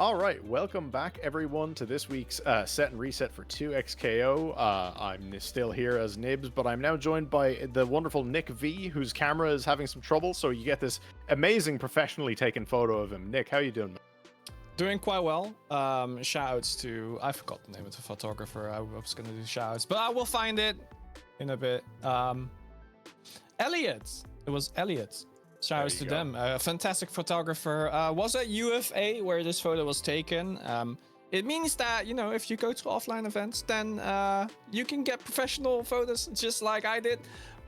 All right, welcome back everyone to this week's set and reset for 2XKO. I'm still here as Nibs, but I'm now joined by the wonderful Nick V, whose camera is having some trouble, so you get this amazing professionally taken photo of him. Nick, how you doing, man? Doing quite well. Shout outs to, I forgot the name of the photographer. I was gonna do shout outs, but I will find it in a bit. Elliot. It was Elliot. Shout outs to them. A fantastic photographer. Was at UFA where this photo was taken. It means that, you know, if you go to offline events, then you can get professional photos just like I did.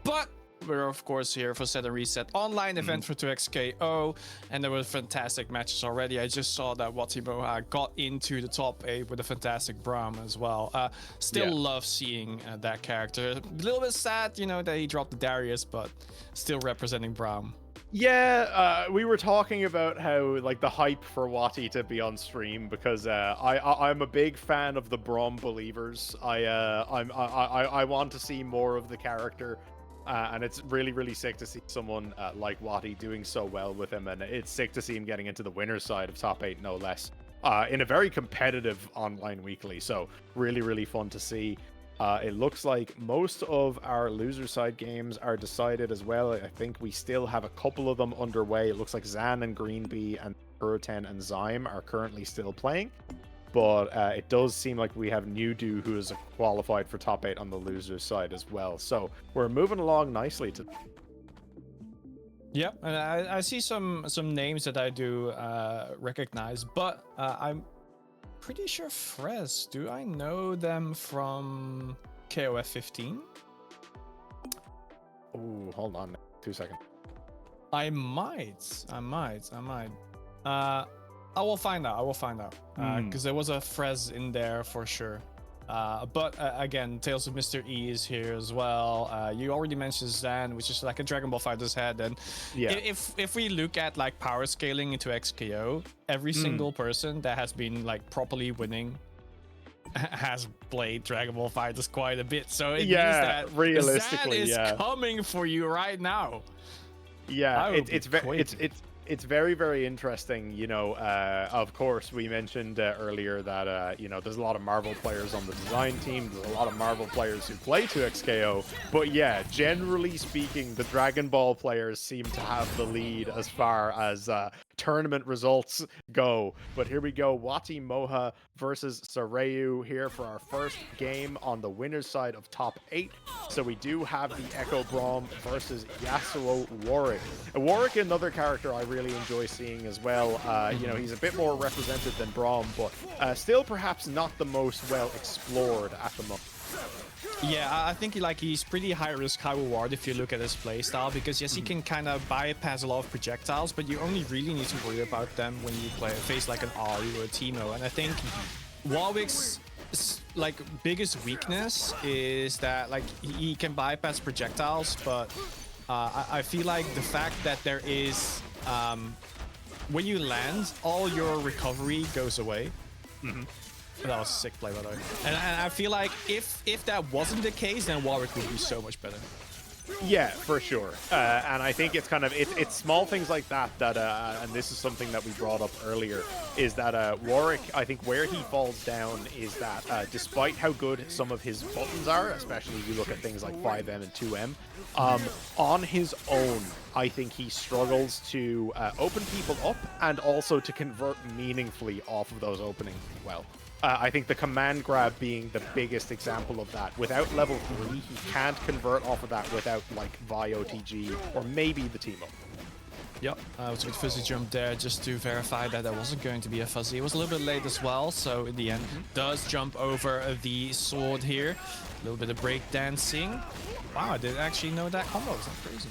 But we're of course here for Set and Reset online event for 2XKO, and there were fantastic matches already. I just saw that WatiMoha got into the top 8 with a fantastic Braum as well. Still love seeing that character. A little bit sad, you know, that he dropped the Darius, but still representing Braum. Yeah, we were talking about how like the hype for Wati to be on stream because I'm a big fan of the Braum believers. I want to see more of the character. And it's really sick to see someone like Wati doing so well with him, and it's sick to see him getting into the winner's side of top 8, no less, in a very competitive online weekly. So really fun to see. It looks like most of our loser side games are decided as well. I think we still have a couple of them underway. It looks like Zan and Greenbee and Puritan and Zyme are currently still playing. But it does seem like we have Nyudu, who is qualified for top 8 on the losers side as well. So we're moving along nicely to. Yep, and I see some names that I do recognize, but I'm pretty sure Frezz. Do I know them from KOF 15? Oh, hold on 2 seconds. I might. I will find out. Because there was a Frezz in there for sure. But again, TalesOfMrE is here as well. You already mentioned Zan, which is like a Dragon Ball Fighter's head. And if we look at like power scaling into XKO, every single person that has been like properly winning has played Dragon Ball Fighters quite a bit. So it means that realistically, Zan is coming for you right now. Yeah, it's very interesting. You know, of course, we mentioned earlier that you know, there's a lot of Marvel players on the design team. There's a lot of Marvel players who play 2XKO. But yeah, generally speaking, the Dragon Ball players seem to have the lead as far as tournament results go. But here we go, WatiMoha versus Sareu here for our first game on the winner's side of top 8. So we do have the Echo Braum versus Yasuo Warwick. Warwick, another character I really enjoy seeing as well. You know, he's a bit more represented than Braum, but still perhaps not the most well explored at the moment. Yeah, I think he's pretty high risk, high reward if you look at his playstyle, because yes, he can kind of bypass a lot of projectiles, but you only really need to worry about them when you face like an Ari or a Teemo. And I think Warwick's like biggest weakness is that like he can bypass projectiles, but I feel like the fact that there is when you land, all your recovery goes away. That was a sick play, by the way. And I feel like if that wasn't the case, then Warwick would be so much better. Yeah, for sure. And I think it's kind of it's small things like that and this is something that we brought up earlier, is that Warwick, I think where he falls down is that despite how good some of his buttons are, especially if you look at things like 5M and 2M, on his own, I think he struggles to open people up and also to convert meaningfully off of those openings as well. I think the command grab being the biggest example of that. Without level 3, he can't convert off of that without like Vi OTG or maybe the Teemo. Yep, it was a good fuzzy jump there just to verify that there wasn't going to be a fuzzy. It was a little bit late as well, so in the end, does jump over the sword here. A little bit of break dancing. Wow, I didn't actually know that combo. That's crazy.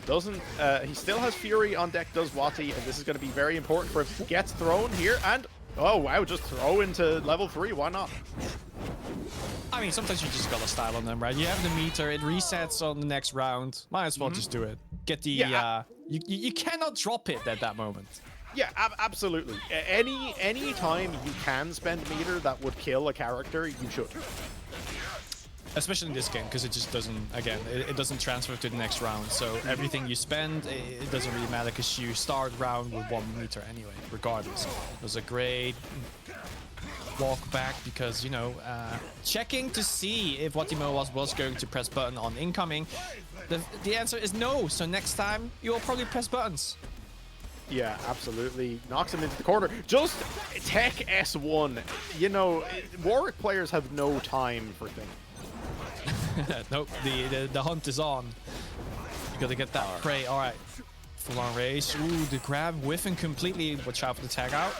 Doesn't he still has Fury on deck, does Wati, and this is going to be very important for him. He gets thrown here, and oh wow, just throw into level 3, why not? I mean, sometimes you just gotta style on them, right? You have the meter, it resets on the next round. Might as well just do it. Get the you cannot drop it at that moment. Yeah, absolutely. Any time you can spend meter that would kill a character, you should. Especially in this game, because it just doesn't, again, it doesn't transfer to the next round. So everything you spend, it doesn't really matter, because you start round with 1 meter anyway, regardless. It was a great walk back, because, you know, checking to see if WatiMoha was going to press button on incoming. The answer is no, so next time you will probably press buttons. Yeah, absolutely. Knocks him into the corner. Just tech S1. You know, Warwick players have no time for things. Nope, the hunt is on. You gotta get that prey. All right, full on race. Ooh, the grab whiffing completely. Watch out for the tag out.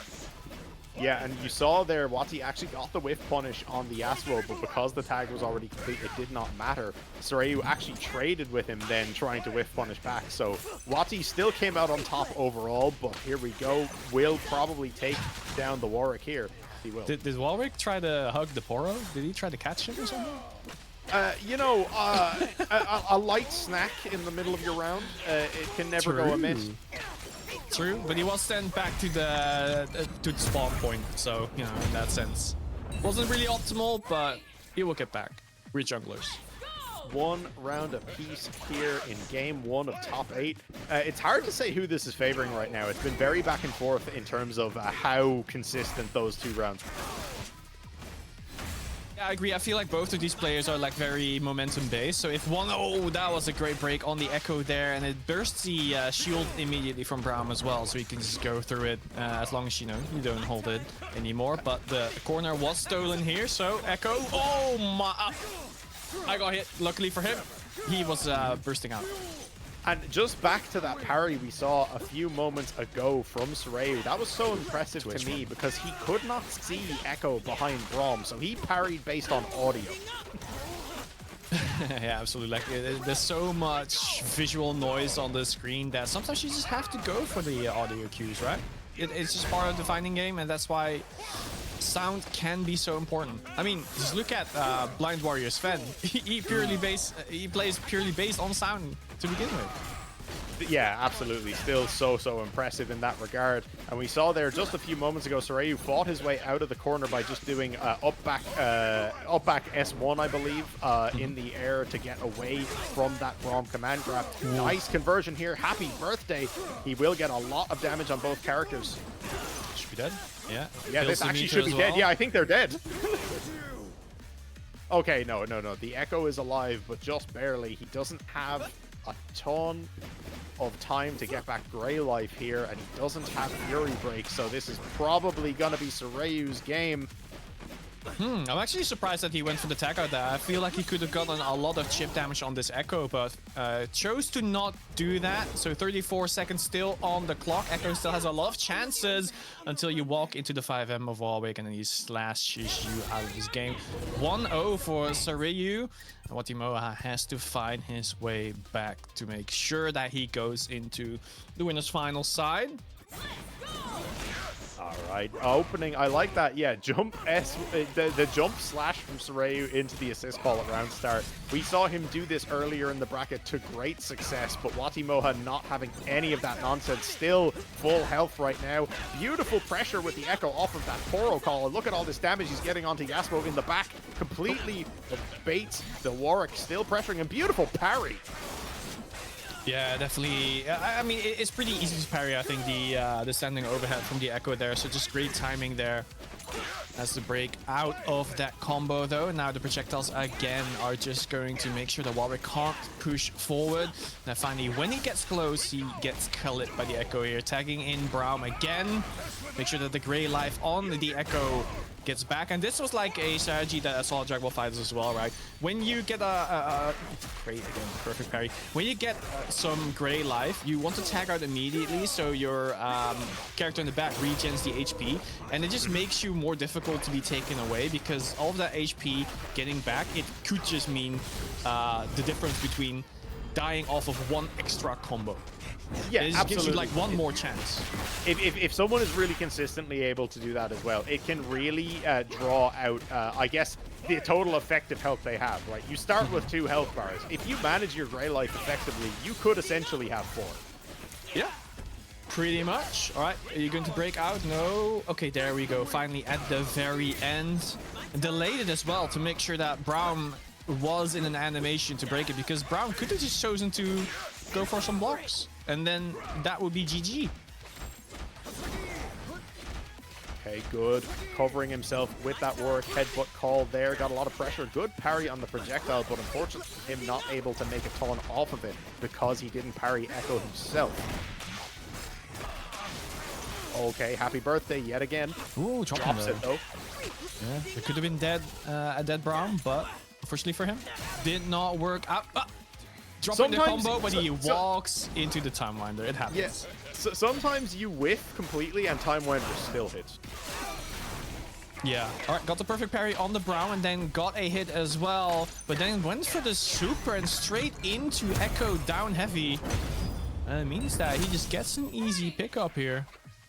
Yeah, and you saw there, Wati actually got the whiff punish on the Yasuo, but because the tag was already complete, it did not matter. Soryu actually traded with him then, trying to whiff punish back. So Wati still came out on top overall, but here we go. Will probably take down the Warwick here. He will. Did Warwick try to hug the Poro? Did he try to catch him or something? You know, a light snack in the middle of your round, it can never go amiss. True, but he was sent back to the spawn point, so, you know, in that sense. Wasn't really optimal, but he will get back. We're junglers. 1 round apiece here in game 1 of top 8. It's hard to say who this is favoring right now. It's been very back and forth in terms of how consistent those 2 rounds. Yeah, I agree. I feel like both of these players are like very momentum based. So if one, oh, that was a great break on the Echo there, and it bursts the shield immediately from Braum as well, so you can just go through it as long as you don't hold it anymore. But the corner was stolen here, so Echo, oh my, I got hit. Luckily for him, he was bursting out. And just back to that parry we saw a few moments ago from Soryu, that was so impressive to me because he could not see Echo behind Braum, so he parried based on audio. Yeah, absolutely. Like, there's so much visual noise on the screen that sometimes you just have to go for the audio cues, right? It's just part of the fighting game, and that's why sound can be so important. I mean, just look at Blind Warrior Sven. He plays purely based on sound to begin with. Yeah, absolutely. Still so impressive in that regard. And we saw there just a few moments ago, Soryu fought his way out of the corner by just doing up back S1, I believe, in the air to get away from that Braum command grab. Nice conversion here. Happy birthday. He will get a lot of damage on both characters. Should be dead. Yeah. Yeah, this actually should be dead. Yeah, I think they're dead. Okay, no. The Echo is alive, but just barely. He doesn't have a ton of time to get back Grey Life here, and he doesn't have Fury Break, so this is probably gonna be Soryu's game. I'm actually surprised that he went for the tag out there. I feel like he could have gotten a lot of chip damage on this Echo, but chose to not do that. So 34 seconds still on the clock. Echo still has a lot of chances until you walk into the 5M of Warwick, and then he slashes you out of this game. 1-0 for Soryu. WatiMoha has to find his way back to make sure that he goes into the winner's final side. All right, opening. I like that. Yeah, jump S, the jump slash from Soryu into the assist call at round start. We saw him do this earlier in the bracket to great success, but WatiMoha not having any of that nonsense. Still full health right now. Beautiful pressure with the Echo off of that Poro call. And look at all this damage he's getting onto Yasuo in the back. Completely baits the Warwick, still pressuring him. Beautiful parry. Yeah, definitely. I mean, it's pretty easy to parry, I think, the standing overhead from the Echo there. So just great timing there as the break out of that combo, though. Now the projectiles again are just going to make sure that Warwick can't push forward. Now finally, when he gets close, he gets cullet by the Echo here. Tagging in Braum again. Make sure that the Grey Life on the Echo gets back, and this was like a strategy that I saw Dragon Ball Fighters as well, right? When you get great again, perfect parry. When you get some Grey Life, you want to tag out immediately so your character in the back regens the HP, and it just makes you more difficult to be taken away because all of that HP getting back, it could just mean the difference between dying off of one extra combo. Yeah, it absolutely. gives you like one more chance. If someone is really consistently able to do that as well, it can really draw out, I guess, the total effective health they have, right? You start with 2 health bars. If you manage your Grey Life effectively, you could essentially have 4. Yeah, pretty much. All right, are you going to break out? No. Okay, there we go. Finally, at the very end. Delayed it as well to make sure that Braum was in an animation to break it, because Brown could have just chosen to go for some blocks, and then that would be GG. Okay, good. Covering himself with that work. Headbutt call there. Got a lot of pressure. Good parry on the projectile, but unfortunately him not able to make a ton off of it because he didn't parry Echo himself. Okay, happy birthday yet again. Ooh, drops it though. Yeah, it could have been dead, a dead Brown, but unfortunately for him, did not work out. Dropping the combo, but he walks into the Time Winder. It happens. Yes. So sometimes you whiff completely and Time Winder still hits. Yeah. All right, got the perfect parry on the Brown and then got a hit as well. But then went for the super and straight into Echo down heavy. It means that he just gets an easy pickup here.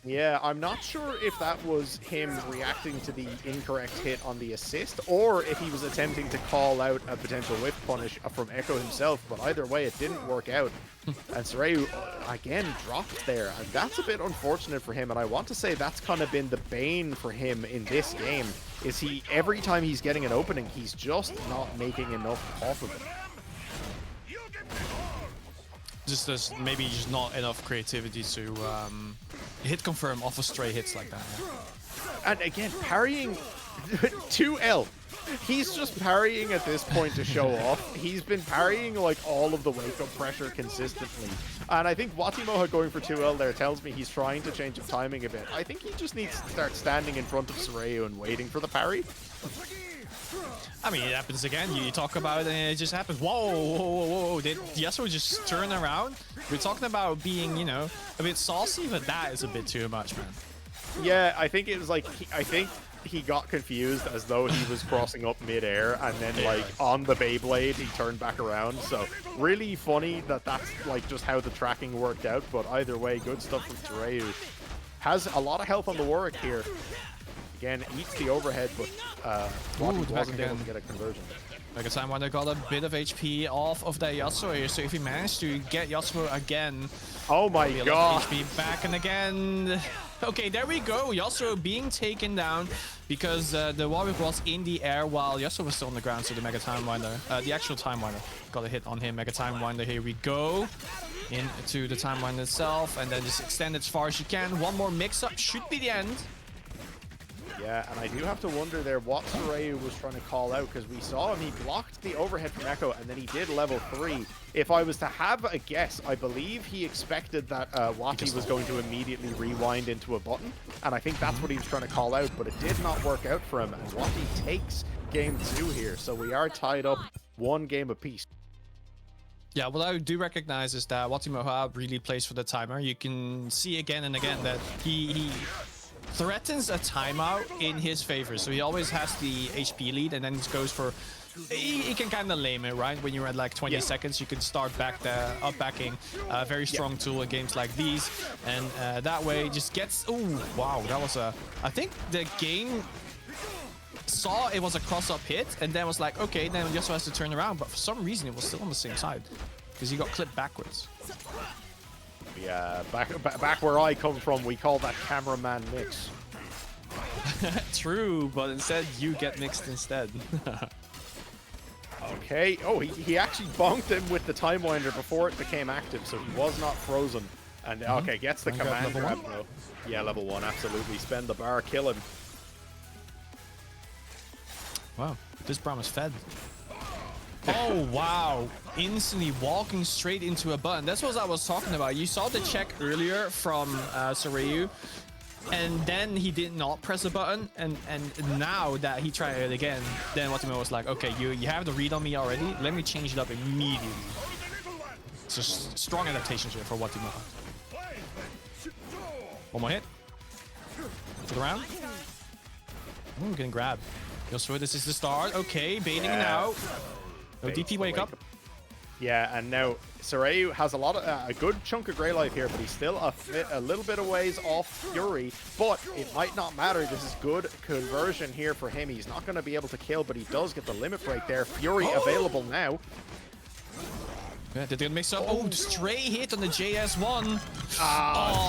Yeah, I'm not sure if that was him reacting to the incorrect hit on the assist, or if he was attempting to call out a potential whip punish from Echo himself, but either way, it didn't work out. And Sareu, again, dropped there, and that's a bit unfortunate for him, and I want to say that's kind of been the bane for him in this game, is every time he's getting an opening, he's just not making enough off of it. Just maybe just not enough creativity to hit confirm off of stray hits like that. And again, parrying 2L. He's just parrying at this point to show off. He's been parrying like all of the wake-up pressure consistently. And I think WatiMoha going for 2L there tells me he's trying to change his timing a bit. I think he just needs to start standing in front of Sareu and waiting for the parry. I mean, it happens again. You talk about it and it just happens. Whoa, whoa, whoa, whoa. Did Yasuo just turn around? We're talking about being, you know, a bit saucy, but that is a bit too much, man. Yeah, I think it was like, I think he got confused as though he was crossing up mid-air, and then like on the Beyblade, he turned back around. So really funny that that's like just how the tracking worked out. But either way, good stuff from Sareu. Has a lot of health on the Warwick here. Again, eats the overhead, but Wati wasn't able to get a conversion. Like a Time Winder got a bit of HP off of that Yasuo here, so if he managed to get Yasuo again... Oh my god! HP back and again... Okay, there we go. Yasuo being taken down because the Warwick was in the air while Yasuo was still on the ground, so the Mega Time Winder, the actual Time Winder, got a hit on him. Mega Time Winder, here we go. Into the Time Winder itself, and then just extend as far as you can. One more mix-up should be the end. Yeah, and I do have to wonder there what Sareu was trying to call out, because we saw him, he blocked the overhead from Echo, and then he did level 3. If I was to have a guess, I believe he expected that Wati was going to immediately rewind into a button, and I think that's what he was trying to call out, but it did not work out for him, and Wati takes game 2 here, so we are tied up 1 game apiece. Yeah, what I do recognize is that WatiMoha really plays for the timer. You can see again and again that he threatens a timeout in his favor, so he always has the HP lead and then goes for... He can kind of lame it, right? When you're at like 20 seconds, you can start back the up-backing. Very strong tool in games like these, and that way just gets... Oh, wow, that was a... I think the game saw it was a cross-up hit, and then was like, okay, then Yasuo has to turn around, but for some reason it was still on the same side, because he got clipped backwards. Yeah, back where I come from, we call that cameraman mix. True, but instead you get mixed instead. Okay, oh, he actually bonked him with the Time Winder before it became active, so he was not frozen. And okay, gets the command grab though. Yeah, level 1, absolutely. Spend the bar, kill him. Wow, this Braum is fed. Oh, wow. Instantly walking straight into a button. That's what I was talking about. You saw the check earlier from Sareu, and then he did not press a button, and now that he tried it again, then WatiMoha was like, okay, you have the read on me already, let me change it up immediately. So strong adaptations here for WatiMoha. One more hit. For the round. Ooh, getting grabbed. Yasuo, this is the start. Okay, baiting now. No DP wake up. Yeah, and now Sareu has a lot of a good chunk of Grey Life here, but he's still a little bit of ways off Fury. But it might not matter. This is good conversion here for him. He's not going to be able to kill, but he does get the limit break there. Fury available now. Yeah, did they mix up? Oh, stray hit on the JS1.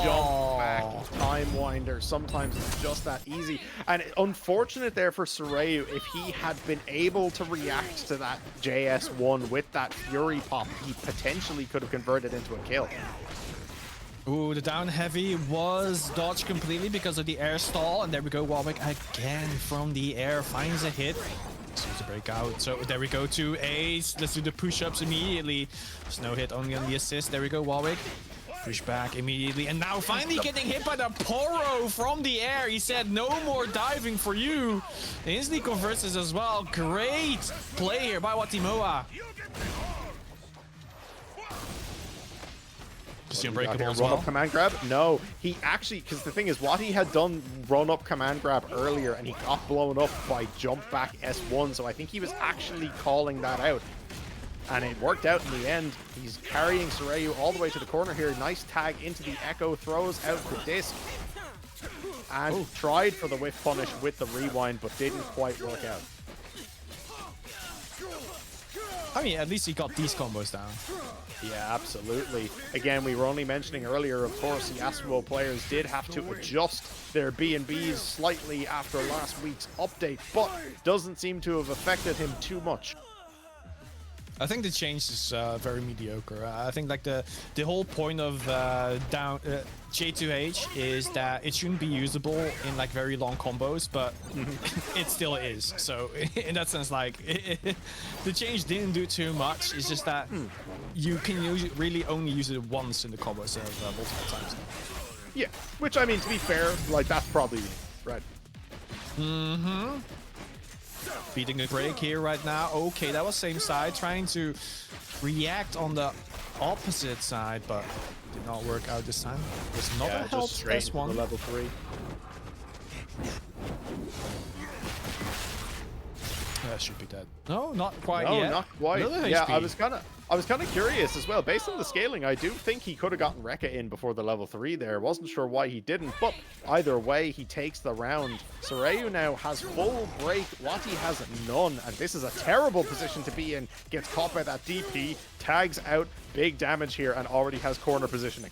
Jump back, time winder. Sometimes it's just that easy. And unfortunate there for Soreu. If he had been able to react to that JS1 with that Fury pop, he potentially could have converted into a kill. Ooh, the down heavy was dodged completely because of the air stall. And there we go, Warwick again from the air finds a hit. Seems to break out. So there we go to Ace. Let's do the push-ups immediately. There's no hit, only on the assist. There we go, Warwick. Push back immediately. And now finally getting hit by the Poro from the air. He said, no more diving for you. He instantly converts this as well. Great play here by WatiMoha. Is he unbreakable as well? Run up command grab? No, he actually, because the thing is, Wati had done run up command grab earlier and he got blown up by jump back S1, so I think he was actually calling that out. And it worked out in the end. He's carrying Soreu all the way to the corner here. Nice tag into the Echo, throws out the disc. And tried for the whiff punish with the rewind, but didn't quite work out. I mean, at least he got these combos down. Yeah, absolutely. Again, we were only mentioning earlier, of course, the Asmo players did have to adjust their B&Bs slightly after last week's update, but doesn't seem to have affected him too much. I think the change is very mediocre. I think like the whole point of J2H is that it shouldn't be usable in like very long combos, but it still is. So in that sense, like the change didn't do too much. It's just that you can really only use it once in the combo instead of multiple times. Yeah, which I mean, to be fair, like that's probably right. Beating the break here right now. Okay, that was same side. Trying to react on the opposite side, but did not work out this time. Was not a help S1. Level 3. That should be dead. No, not quite no, yet. not quite. Another Yeah, HP. I was kind of curious as well. Based on the scaling, I do think he could have gotten Rekka in before the level 3 there. Wasn't sure why he didn't, but either way, he takes the round. Soreu now has full break. Wati has none, and this is a terrible position to be in. Gets caught by that DP, tags out, big damage here, and already has corner positioning.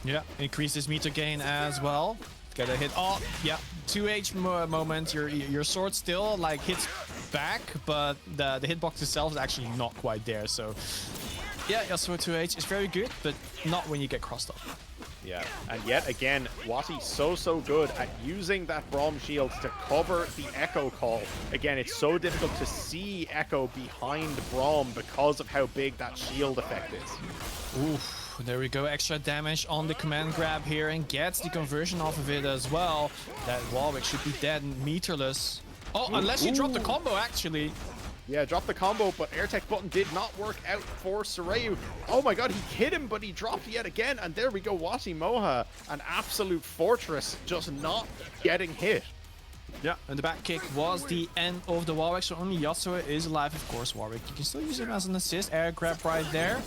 Yeah, increases meter gain as well. Get a hit. Oh, yeah, 2H moment. Your sword still like hits back, but the hitbox itself is actually not quite there. So yeah, Yasuo 2H is very good, but not when you get crossed up. Yeah, and yet again, Wati so good at using that Braum shield to cover the Echo call. Again, it's so difficult to see Echo behind Braum because of how big that shield effect is. Oof. There we go, extra damage on the command grab here and gets the conversion off of it as well. That Warwick should be dead and meterless. Oh, unless you drop the combo, actually. Yeah, drop the combo, but air tech button did not work out for Soreu. Oh my god, he hit him, but he dropped yet again. And there we go, WatiMoha, an absolute fortress, just not getting hit. Yeah, and the back kick was the end of the Warwick, so only Yasuo is alive, of course, Warwick. You can still use him as an assist, air grab right there.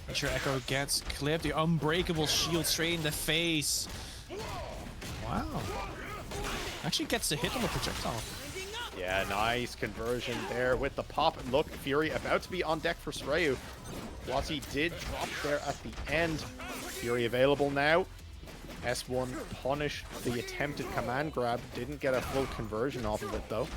Make sure Echo gets clipped. The unbreakable shield straight in the face. Wow. Actually gets a hit on the projectile. Yeah, nice conversion there with the pop. And look, Fury about to be on deck for Soreu. Wati did drop there at the end. Fury available now. S1 punished the attempted command grab. Didn't get a full conversion off of it though.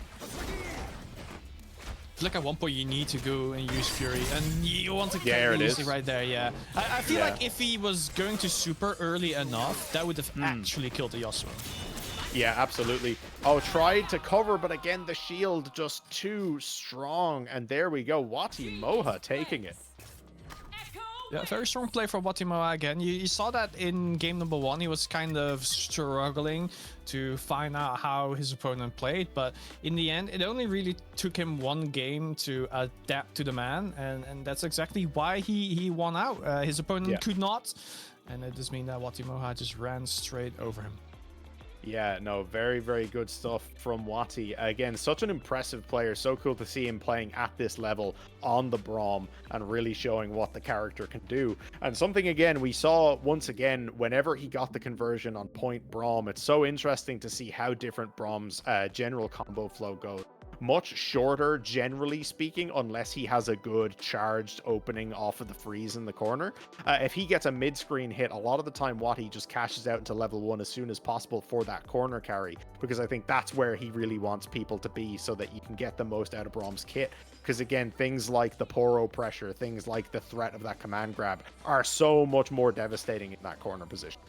I feel like at one point you need to go and use Fury, and you want to use it right there. Yeah, I feel like if he was going to super early enough, that would have actually killed the Yasuo. Yeah, absolutely. Oh, tried to cover, but again, the shield just too strong. And there we go, WatiMoha taking it. Yeah, very strong play from WatiMoha again. You saw that in game number 1. He was kind of struggling to find out how his opponent played, but in the end, it only really took him one game to adapt to the man, and that's exactly why he won out. His opponent could not, and it just means that WatiMoha just ran straight over him. Yeah, no, very good stuff from Wati. Again, such an impressive player. So cool to see him playing at this level on the Braum and really showing what the character can do. And something, again, we saw once again, whenever he got the conversion on point Braum, it's so interesting to see how different Braum's general combo flow goes. much shorter, generally speaking, unless he has a good charged opening off of the freeze in the corner. If he gets a mid-screen hit, a lot of the time Wati just cashes out into level 1 as soon as possible for that corner carry, because I think that's where he really wants people to be so that you can get the most out of Brahm's kit. Because again, things like the Poro pressure, things like the threat of that command grab are so much more devastating in that corner position.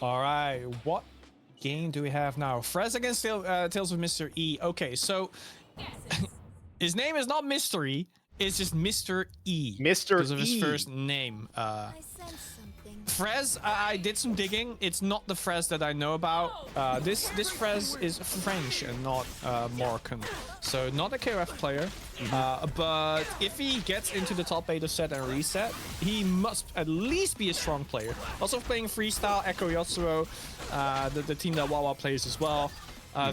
All right, what game do we have now? Frezz against Tales of Mr. E. Okay, so his name is not Mystery, it's just Mr. E. Mr. Because of his E. first name. Frezz, I did some digging. It's not the Frezz that I know about. This Frezz is French and not Moroccan. So not a KOF player. But if he gets into the top 8 of set and reset, he must at least be a strong player. Also playing freestyle, Echo Yotsuo, the team that Wawa plays as well.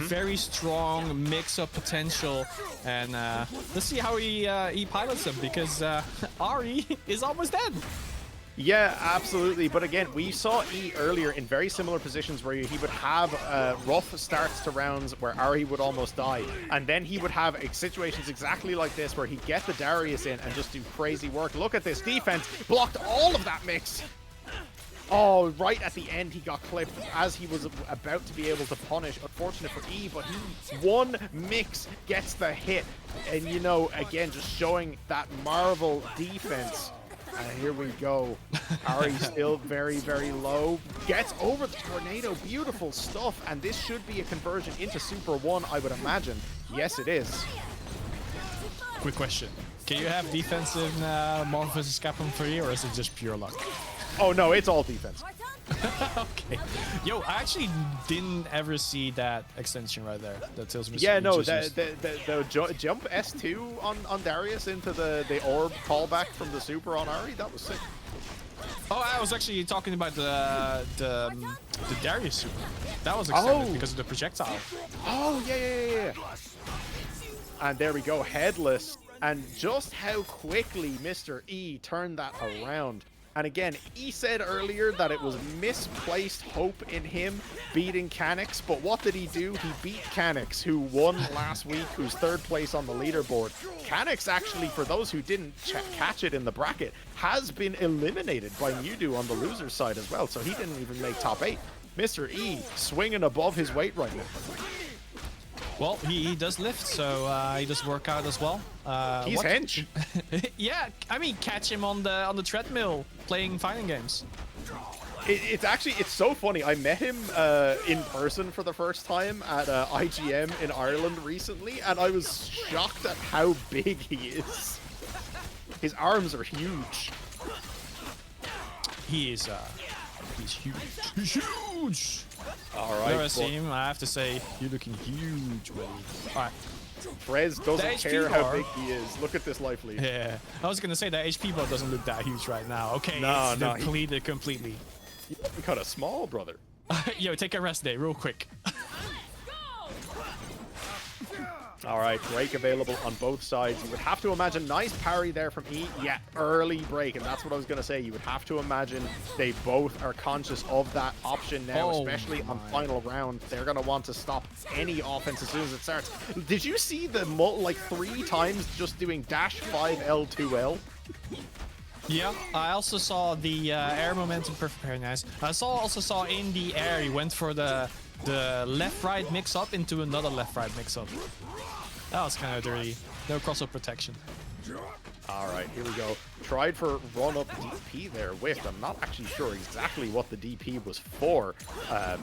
Very strong mix-up potential, and let's see how he pilots them, because Ari is almost dead. Yeah, absolutely. But again, we saw E earlier in very similar positions where he would have rough starts to rounds where Ari would almost die. And then he would have situations exactly like this where he'd get the Darius in and just do crazy work. Look at this defense. Blocked all of that mix. Oh, right at the end, he got clipped as he was about to be able to punish. Unfortunate for E, but one mix gets the hit. And, you know, again, just showing that Marvel defense. And here we go. Ari still very, very low. Gets over the tornado. Beautiful stuff. And this should be a conversion into Super 1, I would imagine. Yes, it is. Quick question. Can you have defensive Marvel vs. Capcom 3, or is it just pure luck? Oh, no, it's all defense. Okay. Yo, I actually didn't ever see that extension right there. That tells me. Yeah, no, the jump S2 on Darius into the orb callback from the super on Ari, that was sick. Oh, I was actually talking about the Darius super. That was extended because of the projectile. Oh, yeah. And there we go, headless. And just how quickly Mr. E turned that around. And again, he said earlier that it was misplaced hope in him beating Canix, but what did he do? He beat Canix, who won last week, who's 3rd place on the leaderboard. Canix actually, for those who didn't catch it in the bracket, has been eliminated by Nyudu on the loser's side as well, so he didn't even make top 8. Mr. E swinging above his weight right now. Well, he does lift, so he does work out as well. He's hench. Yeah, I mean, catch him on the treadmill playing fighting games. It's so funny. I met him in person for the first time at IGM in Ireland recently, and I was shocked at how big he is. His arms are huge. He's huge. He's huge. All right. Whenever I see him, I have to say, you're looking huge, buddy. All right. Frezz doesn't care how big he is. Look at this life lead. Yeah. I was going to say that HP bar doesn't look that huge right now. Okay, no, it's depleted completely. You're kind of small, brother. Yo, take a rest day real quick. All right, break available on both sides. You would have to imagine nice parry there from E. Yeah, early break, and that's what I was going to say. You would have to imagine they both are conscious of that option now, especially on final round. They're going to want to stop any offense as soon as it starts. Did you see the like 3 times just doing dash 5L 2L? Yeah, I also saw the air momentum perfect very nice. I also saw in the air he went for the left-right mix-up into another left-right mix-up. That was kind of dirty. No cross-up protection. All right, here we go. Tried for run-up DP there, whiffed. I'm not actually sure exactly what the DP was for.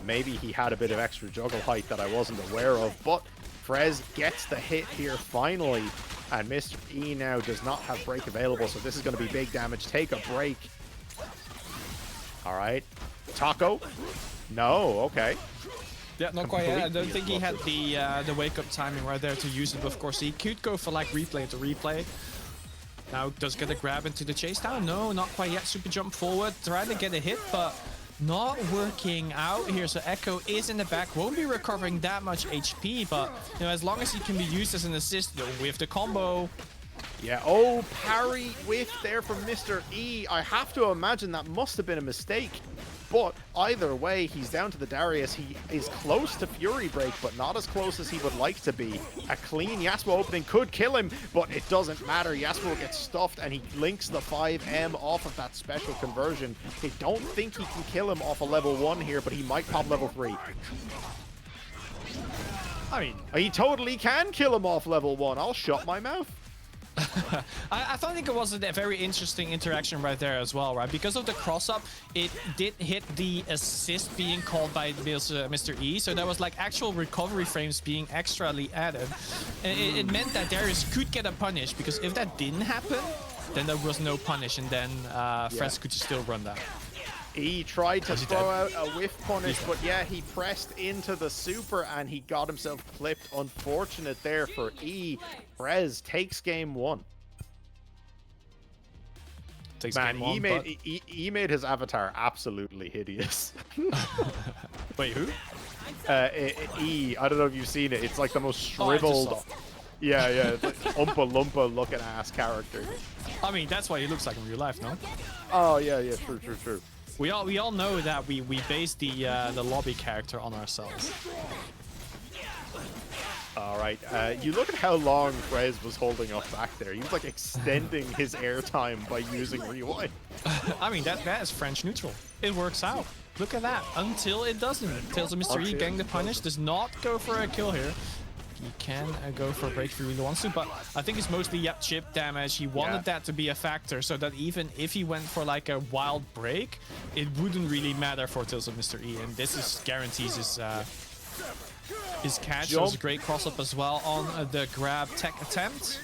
Maybe he had a bit of extra juggle height that I wasn't aware of, but Frezz gets the hit here finally. And Mr. E now does not have break available, so this is going to be big damage. Take a break. All right. Taco? No, okay. Yeah, not quite yet. I don't think he had the wake-up timing right there to use it, but of course he could go for like replay to replay. Now does get a grab into the chase down? No, not quite yet. Super jump forward, trying to get a hit, but not working out here. So Echo is in the back, won't be recovering that much HP, but you know, as long as he can be used as an assist with the combo. Yeah, oh, parry whiff there from Mr. E. I have to imagine that must have been a mistake. But either way, he's down to the Darius. He is close to Fury Break, but not as close as he would like to be. A clean Yasuo opening could kill him, but it doesn't matter. Yasuo gets stuffed, and he links the 5M off of that special conversion. I don't think he can kill him off a level 1 here, but he might pop level 3. I mean, he totally can kill him off level 1. I'll shut my mouth. I think it was a very interesting interaction right there as well, right? Because of the cross-up, it did hit the assist being called by Mr. E, so there was like actual recovery frames being extrally added. And it meant that Darius could get a punish, because if that didn't happen, then there was no punish, and then Frezz could still run that. He tried to throw out a whiff punish, but yeah, he pressed into the super and he got himself clipped. Unfortunate there for E. Frezz takes game 1. Man, he made his avatar absolutely hideous. Wait, who? E. I don't know if you've seen it. It's like the most shriveled. Yeah, it's like Oompa Loompa looking ass character. I mean, that's what he looks like in real life, no? Oh yeah, true. We all know that we base the lobby character on ourselves. All right, you look at how long Frezz was holding up back there. He was like extending his airtime by using rewind. I mean, that is French neutral. It works out. Look at that. Until it doesn't. TalesOfMrE getting the punish does not go for a kill here. He can go for a break if he really wants to, but I think it's mostly chip damage. He wanted that to be a factor, so that even if he went for like a wild break, it wouldn't really matter for TalesOfMrE, and this is guarantees his catch. It was a great cross-up as well on the grab tech attempt.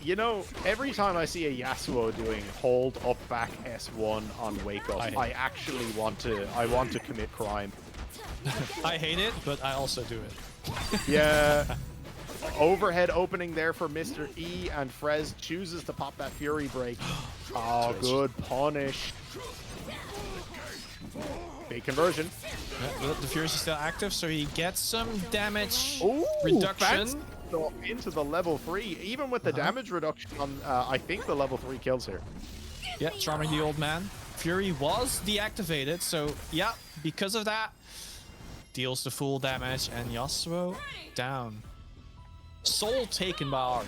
You know, every time I see a Yasuo doing hold up back S1 on wake up, I actually want to commit crime. I hate it, but I also do it. Yeah. Overhead opening there for Mr. E, and Frezz chooses to pop that Fury Break. Oh, good punish. Big conversion. Yeah, the Fury is still active, so he gets some damage reduction. Into the level 3. Even with the damage reduction on, I think the level 3 kills here. Yeah, charming the old man. Fury was deactivated, so yeah, because of that, deals the full damage, and Yasuo down. Soul taken by Ari.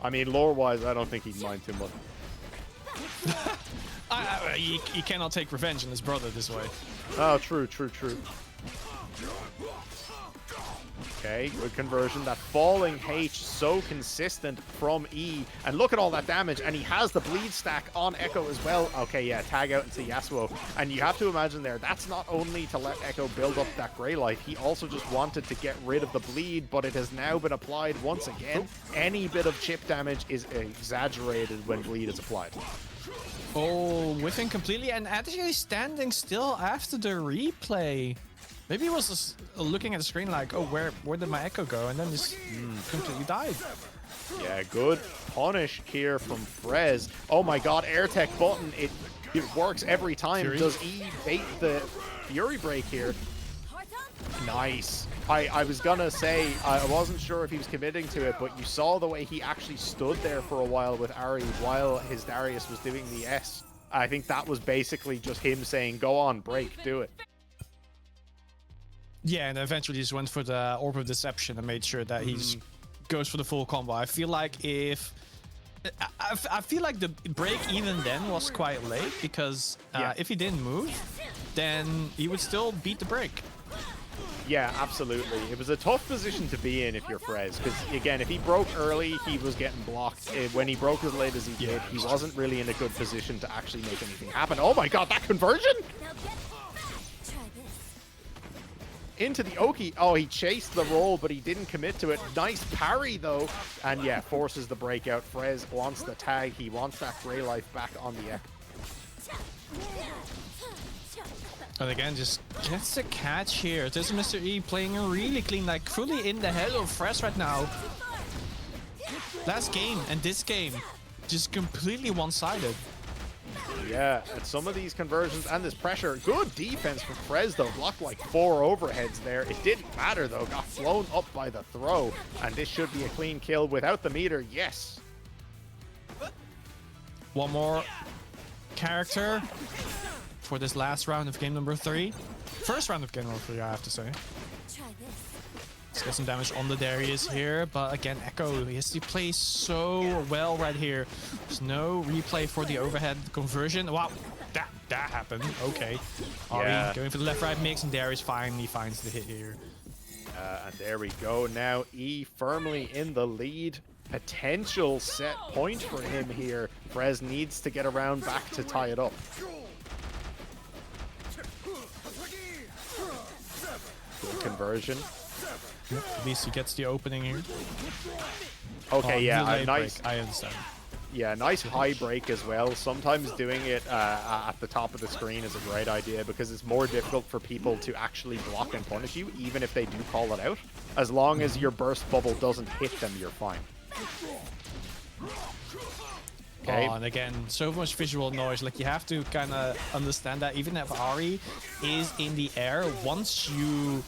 I mean, lore-wise, I don't think he'd mind too much. He cannot take revenge on his brother this way. Oh, true. Okay, good conversion. That falling H so consistent from E. And look at all that damage. And he has the bleed stack on Echo as well. Okay, yeah, tag out into Yasuo. And you have to imagine there, that's not only to let Echo build up that Grey Light. He also just wanted to get rid of the bleed, but it has now been applied once again. Any bit of chip damage is exaggerated when bleed is applied. Oh, whiffing completely and actually standing still after the replay. Maybe he was just looking at the screen like, oh, where did my Echo go? And then just completely died. Yeah, good punish here from Frezz. Oh my god, air tech button. It works every time. Fury. Does E bait the Fury Break here? Nice. I was gonna say, I wasn't sure if he was committing to it, but you saw the way he actually stood there for a while with Ari while his Darius was doing the S. I think that was basically just him saying, go on, break, do it. Yeah, and eventually just went for the Orb of Deception and made sure that he just goes for the full combo. I feel like the break even then was quite late, because if he didn't move, then he would still beat the break. Yeah, absolutely. It was a tough position to be in if you're Frezz, because again, if he broke early, he was getting blocked. When he broke as late as he did, he wasn't really in a good position to actually make anything happen. Oh my god, that conversion! Into the Oki. Oh, he chased the roll, but he didn't commit to it. Nice parry, though. And yeah, forces the breakout. Frezz wants the tag. He wants that Grey Life back on the Echo. And again, just gets the catch here. This is Mr. E playing a really clean, like fully in the head of Frezz right now. Last game and this game, just completely one-sided. Yeah, and some of these conversions and this pressure. Good defense from Frezz, though. Blocked like 4 overheads there. It didn't matter, though. Got flown up by the throw. And this should be a clean kill without the meter. Yes. One more. character for this last round of game number 3. First round of game number 3, I have to say. Let's get some damage on the Darius here, but again, Echo, he plays so well right here. There's no replay for the overhead conversion. Wow, that happened. Okay. Ari going for the left-right mix, and Darius finally finds the hit here. And there we go. Now E firmly in the lead. Potential set point for him here. Frezz needs to get around back to tie it up. Good conversion. At least he gets the opening here. Okay, yeah, nice. Break. I understand. Yeah, nice high break as well. Sometimes doing it at the top of the screen is a great idea because it's more difficult for people to actually block and punish you, even if they do call it out. As long as your burst bubble doesn't hit them, you're fine. Okay. Oh, and again, so much visual noise. Like, you have to kind of understand that even if Ari is in the air, once you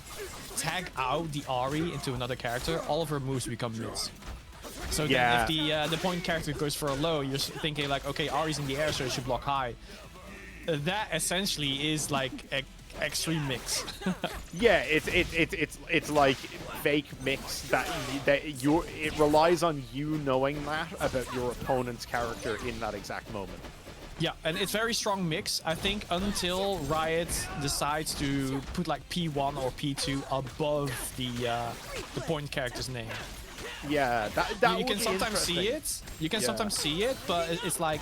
tag out the Ari into another character, all of her moves become mids. So then if the point character goes for a low, you're thinking like, okay, Ari's in the air, so it should block high. That essentially is like extreme mix. Yeah, it's like fake mix it relies on you knowing that about your opponent's character in that exact moment. Yeah, and it's very strong mix, I think, until Riot decides to put like P1 or P2 above the point character's name. Yeah, that you can sometimes see it. You can sometimes see it, but it's like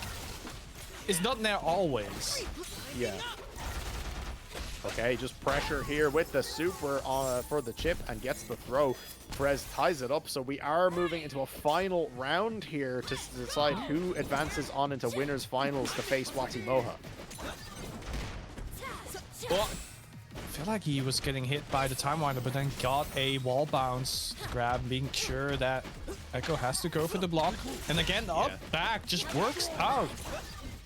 it's not there always. Yeah. Okay, just pressure here with the super for the chip and gets the throw. Frezz ties it up, so we are moving into a final round here to decide who advances on into winners finals to face WatiMoha. Well, I feel like he was getting hit by the time winder, but then got a wall bounce grab, being sure that Echo has to go for the block. And again, back just works out.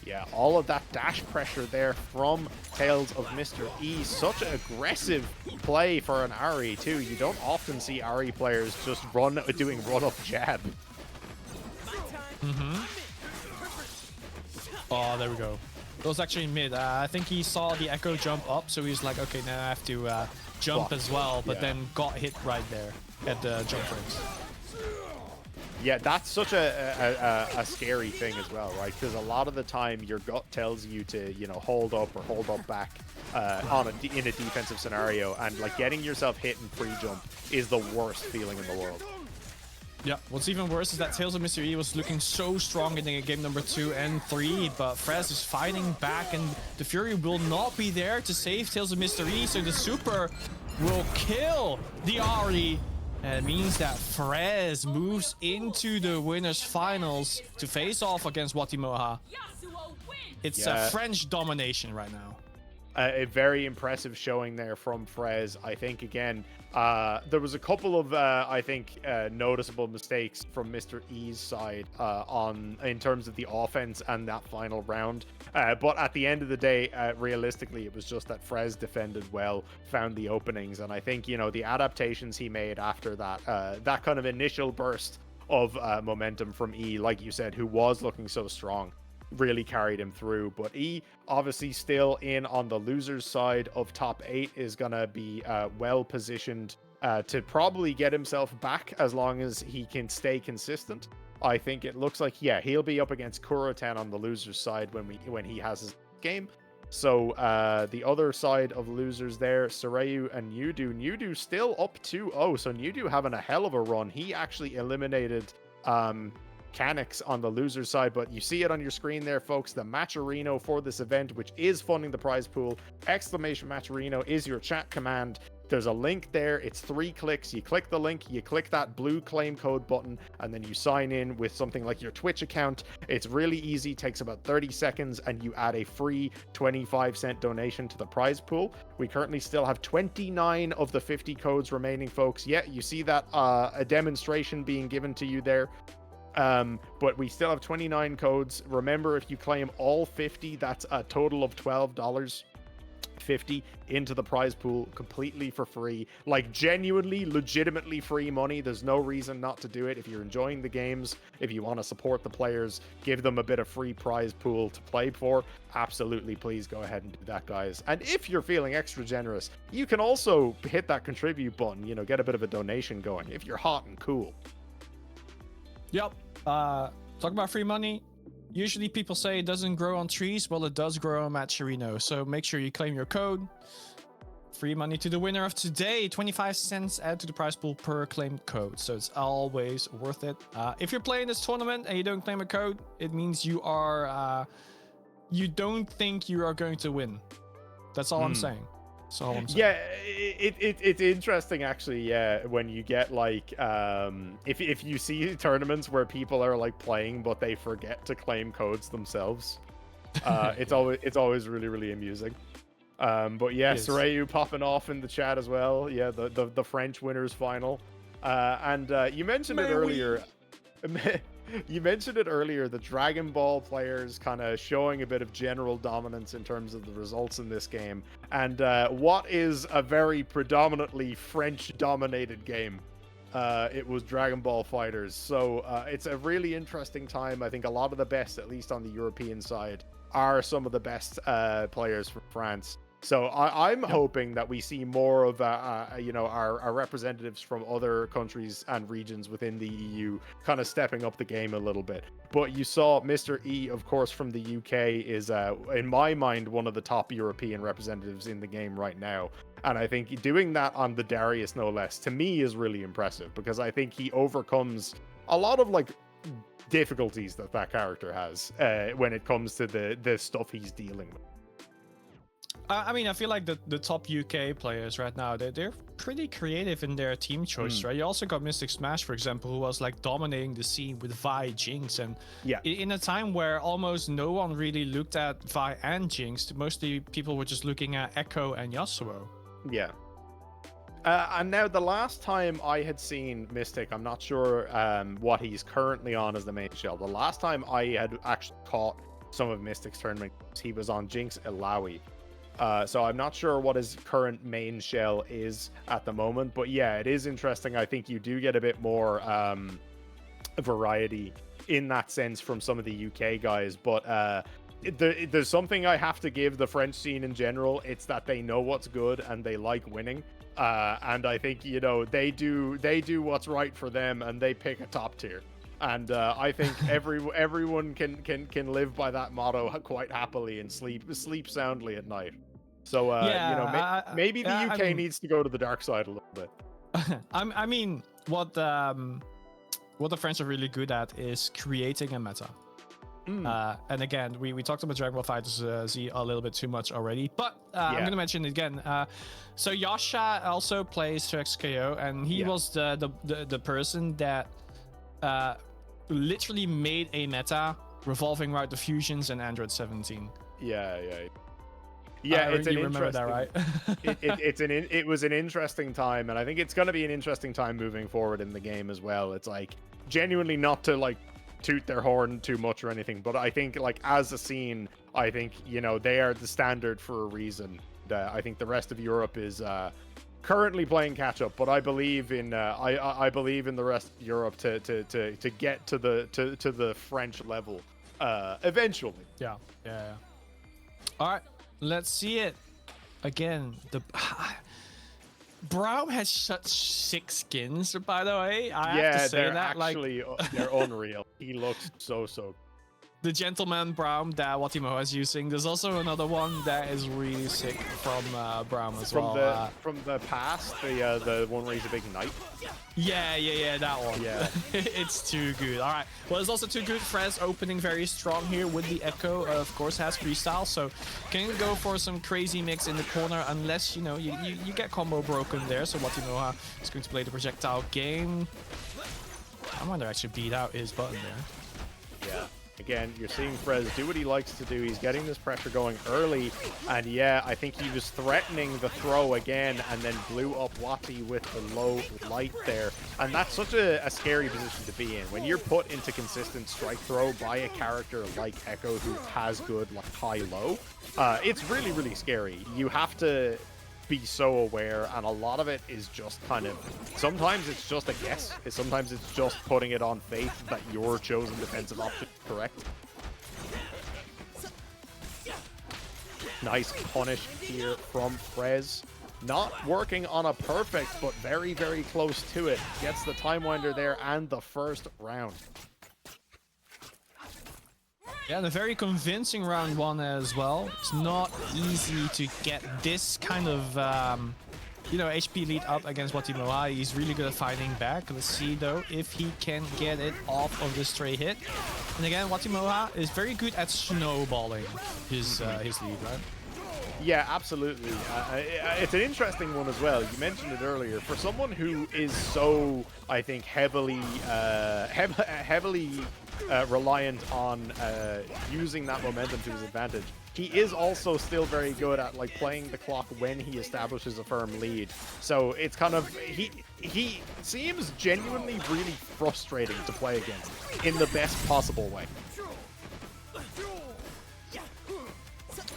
Yeah, all of that dash pressure there from TalesOfMrE. Such an aggressive play for an Ahri too. You don't often see Ahri players just doing run-up jab. Oh, there we go. It was actually mid. I think he saw the Echo jump up, so he was like, okay, now I have to jump as well, but then got hit right there at the jump frames. Yeah, that's such a scary thing as well, right? Because a lot of the time your gut tells you to, you know, hold up or hold up back in a defensive scenario, and like getting yourself hit in pre-jump is the worst feeling in the world. Yeah, what's even worse is that TalesOfMrE was looking so strong in game number 2 and 3, but Frezz is fighting back, and the Fury will not be there to save TalesOfMrE, so the super will kill the Ahri. And it means that Frezz moves into the winners finals to face off against WatiMoha. It's a French domination right now. A very impressive showing there from Frezz. I think, again, there was a couple of, I think, noticeable mistakes from Mr. E's side in terms of the offense and that final round. But at the end of the day, realistically, it was just that Frezz defended well, found the openings. And I think, you know, the adaptations he made after that, that kind of initial burst of momentum from E, like you said, who was looking so strong, really carried him through. But E, obviously still in on the losers side of top 8, is gonna be well positioned to probably get himself back as long as he can stay consistent. I think it looks like, yeah, he'll be up against Kuroten on the losers side when he has his game. So the other side of losers there, Soryu and Nyudu. Nyudu still up 2-0, so Nyudu having a hell of a run. He actually eliminated Mechanics on the loser side, but you see it on your screen there, folks. The Matcherino for this event, which is funding the prize pool, !Matcherino is your chat command. There's a link there. It's 3 clicks. You click the link, you click that blue claim code button, and then you sign in with something like your Twitch account. It's really easy, takes about 30 seconds, and you add a free 25-cent donation to the prize pool. We currently still have 29 of the 50 codes remaining, folks. Yeah, you see that a demonstration being given to you there. But we still have 29 codes. Remember, if you claim all 50, that's a total of $12. 50 into the prize pool completely for free, like genuinely legitimately free money. There's no reason not to do it. If you're enjoying the games, if you want to support the players, give them a bit of free prize pool to play for, absolutely please go ahead and do that, guys. And if you're feeling extra generous, you can also hit that contribute button, you know, get a bit of a donation going if you're hot and cool. Yep. Talk about free money. Usually people say it doesn't grow on trees. Well, it does grow on Matcherino. So make sure you claim your code. Free money to the winner of today. 25 cents add to the prize pool per claimed code. So it's always worth it. If you're playing this tournament and you don't claim a code, it means you are, you don't think you are going to win. That's all I'm saying. Yeah, it's interesting actually. Yeah, when you get like if you see tournaments where people are like playing but they forget to claim codes themselves, it's always really amusing. But yeah, Sorayu popping off in the chat as well. Yeah, the French winners final, and you mentioned it earlier. You mentioned it earlier, the Dragon Ball players kind of showing a bit of general dominance in terms of the results in this game. And what is a very predominantly French-dominated game? It was Dragon Ball Fighters. So it's a really interesting time. I think a lot of the best, at least on the European side, are some of the best players from France. So I'm hoping that we see more of, you know, our representatives from other countries and regions within the EU kind of stepping up the game a little bit. But you saw Mr. E, of course, from the UK is, in my mind, one of the top European representatives in the game right now. And I think doing that on the Darius, no less, to me is really impressive because I think he overcomes a lot of, like, difficulties that character has when it comes to the stuff he's dealing with. I mean, I feel like the top UK players right now, they're pretty creative in their team choice, right? You also got Mystic Smash, for example, who was like dominating the scene with Vi, Jinx, and in a time where almost no one really looked at Vi and Jinx, mostly people were just looking at Echo and Yasuo. Yeah. And now the last time I had seen Mystic, I'm not sure what he's currently on as the main shell. The last time I had actually caught some of Mystic's tournament, he was on Jinx Ilawi. So I'm not sure what his current main shell is at the moment, but yeah, it is interesting. I think you do get a bit more variety in that sense from some of the UK guys, but there's something I have to give the French scene in general. It's that they know what's good and they like winning. And I think, you know, they do what's right for them and they pick a top tier. And I think everyone can live by that motto quite happily and sleep soundly at night. So you know, maybe the UK needs to go to the dark side a little bit. I mean, what the French are really good at is creating a meta. And again, we talked about Dragon Ball Fighters Z a little bit too much already, but I'm gonna mention it again. So Yasha also plays 2XKO, and he was the person that literally made a meta revolving around the fusions and Android 17. Yeah, it's you remember that, right? it was an interesting time, and I think it's going to be an interesting time moving forward in the game as well. It's like genuinely not to like toot their horn too much or anything, but I think like as a scene, I think, you know, they are the standard for a reason. I think the rest of Europe is currently playing catch up, but I believe in I believe in the rest of Europe to get to the French level eventually. Yeah. All right. Let's see it again. The Braum has such sick skins, by the way. I have to say that actually, they're unreal. He looks so. The Gentleman Braum that WatiMoha is using. There's also another one that is really sick from Braum as well. From the past, the one where he's a big knight. Yeah, that one. Yeah. It's too good. All right. Well, it's also too good. Frezz opening very strong here with the Echo. Of course, has freestyle, so can go for some crazy mix in the corner unless, you know, you get combo broken there. So WatiMoha is going to play the projectile game. I wonder actually beat out his button there. Yeah. Again, you're seeing Frezz do what he likes to do. He's getting this pressure going early. And yeah, I think he was threatening the throw again and then blew up Wati with the low light there. And that's such a scary position to be in. When you're put into consistent strike throw by a character like Echo who has good like high-low, it's really, really scary. You have to be so aware, and a lot of it is just kind of, sometimes it's just a guess, sometimes it's just putting it on faith that your chosen defensive option is correct. Nice punish here from Frezz. Not working on a perfect, but very, very close to it. Gets the Time Winder there and the first round. Yeah, and a very convincing round one as well. It's not easy to get this kind of, you know, HP lead up against WatiMoha. He's really good at fighting back. Let's see, though, if he can get it off of the stray hit. And again, WatiMoha is very good at snowballing his lead, right? Yeah, absolutely. It's an interesting one as well. You mentioned it earlier. For someone who is so, I think, heavily reliant on using that momentum to his advantage, he is also still very good at like playing the clock when he establishes a firm lead. So it's kind of, he seems genuinely really frustrating to play against in the best possible way.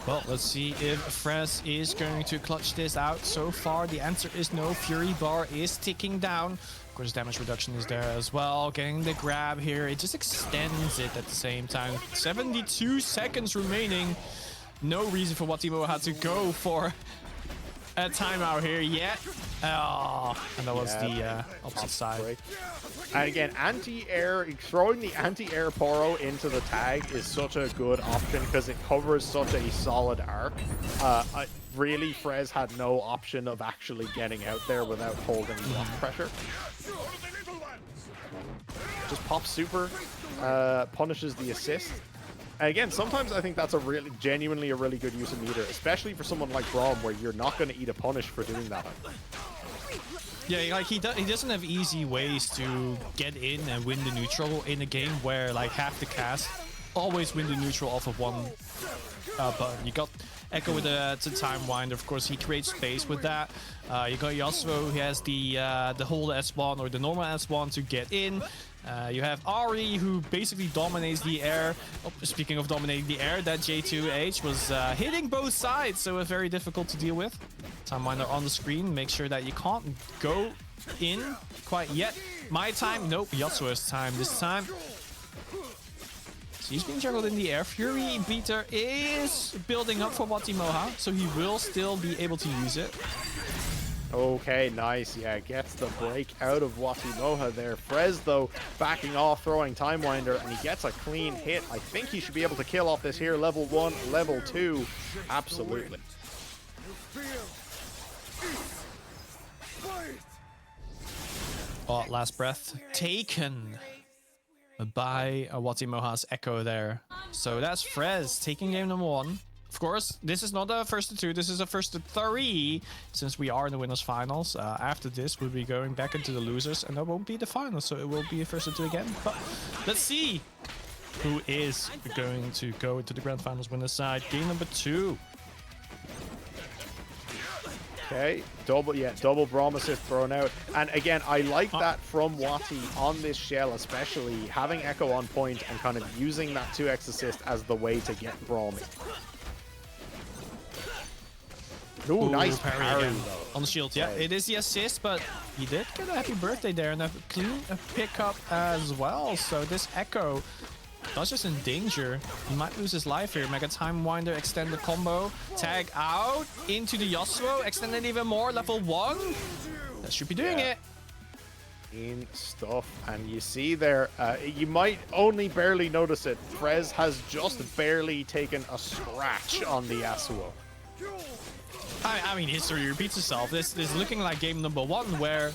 Well, let's see if Frezz is going to clutch this out. So far, the answer is no. Fury bar is ticking down. Of course, damage reduction is there as well. Getting the grab here. It just extends it at the same time. 72 seconds remaining. No reason for WatiMoha to go for a timeout here yet. Oh, and that was the opposite side. And again, anti-air, throwing the anti-air Poro into the tag is such a good option because it covers such a solid arc. Really, Frezz had no option of actually getting out there without holding block pressure. Just pops super, punishes the assist. And again, sometimes I think that's genuinely a really good use of meter, especially for someone like Braum, where you're not going to eat a punish for doing that. Yeah, like he doesn't have easy ways to get in and win the neutral in a game where like half the cast always win the neutral off of one button. You got Echo with the time wind. Of course, he creates space with that. You got Yasuo, he has the whole S1 or the normal S1 to get in. You have Ari, who basically dominates the air. Oh, speaking of dominating the air, that J2H was hitting both sides, so it's very difficult to deal with. Time Winder on the screen, make sure that you can't go in quite yet. My time, nope, Yasuo's time this time. So he's being juggled in the air. Fury Beater is building up for WatiMoha, so he will still be able to use it. Okay, nice. Yeah, gets the break out of WatiMoha there. Frezz, though, backing off, throwing Time Winder, and he gets a clean hit. I think he should be able to kill off this here. Level 1, level 2. Absolutely. Oh, last breath taken by WatiMoha's Echo there. So that's Frezz taking game number 1. Of course, this is not a first to 2, this is a first to 3, since we are in the winners finals. After this, we'll be going back into the losers, and that won't be the final, so it will be a first to 2 again. But let's see who is going to go into the grand finals winner side. Game number 2. Okay, double Braum assist thrown out. And again, I like that from Wati on this shell, especially having Echo on point and kind of using that 2x assist as the way to get Braum in. Ooh, nice parry though. On the shield. Yeah, it is the assist, but he did get a happy birthday there and a clean pickup as well. So this Echo not just in danger, he might lose his life here. Mega Time Winder, extend the combo, tag out into the Yasuo, extend it even more, level 1. That should be doing it. In stuff, and you see there, you might only barely notice it. Frezz has just barely taken a scratch on the Yasuo. I mean, history repeats itself. This is looking like game number 1, where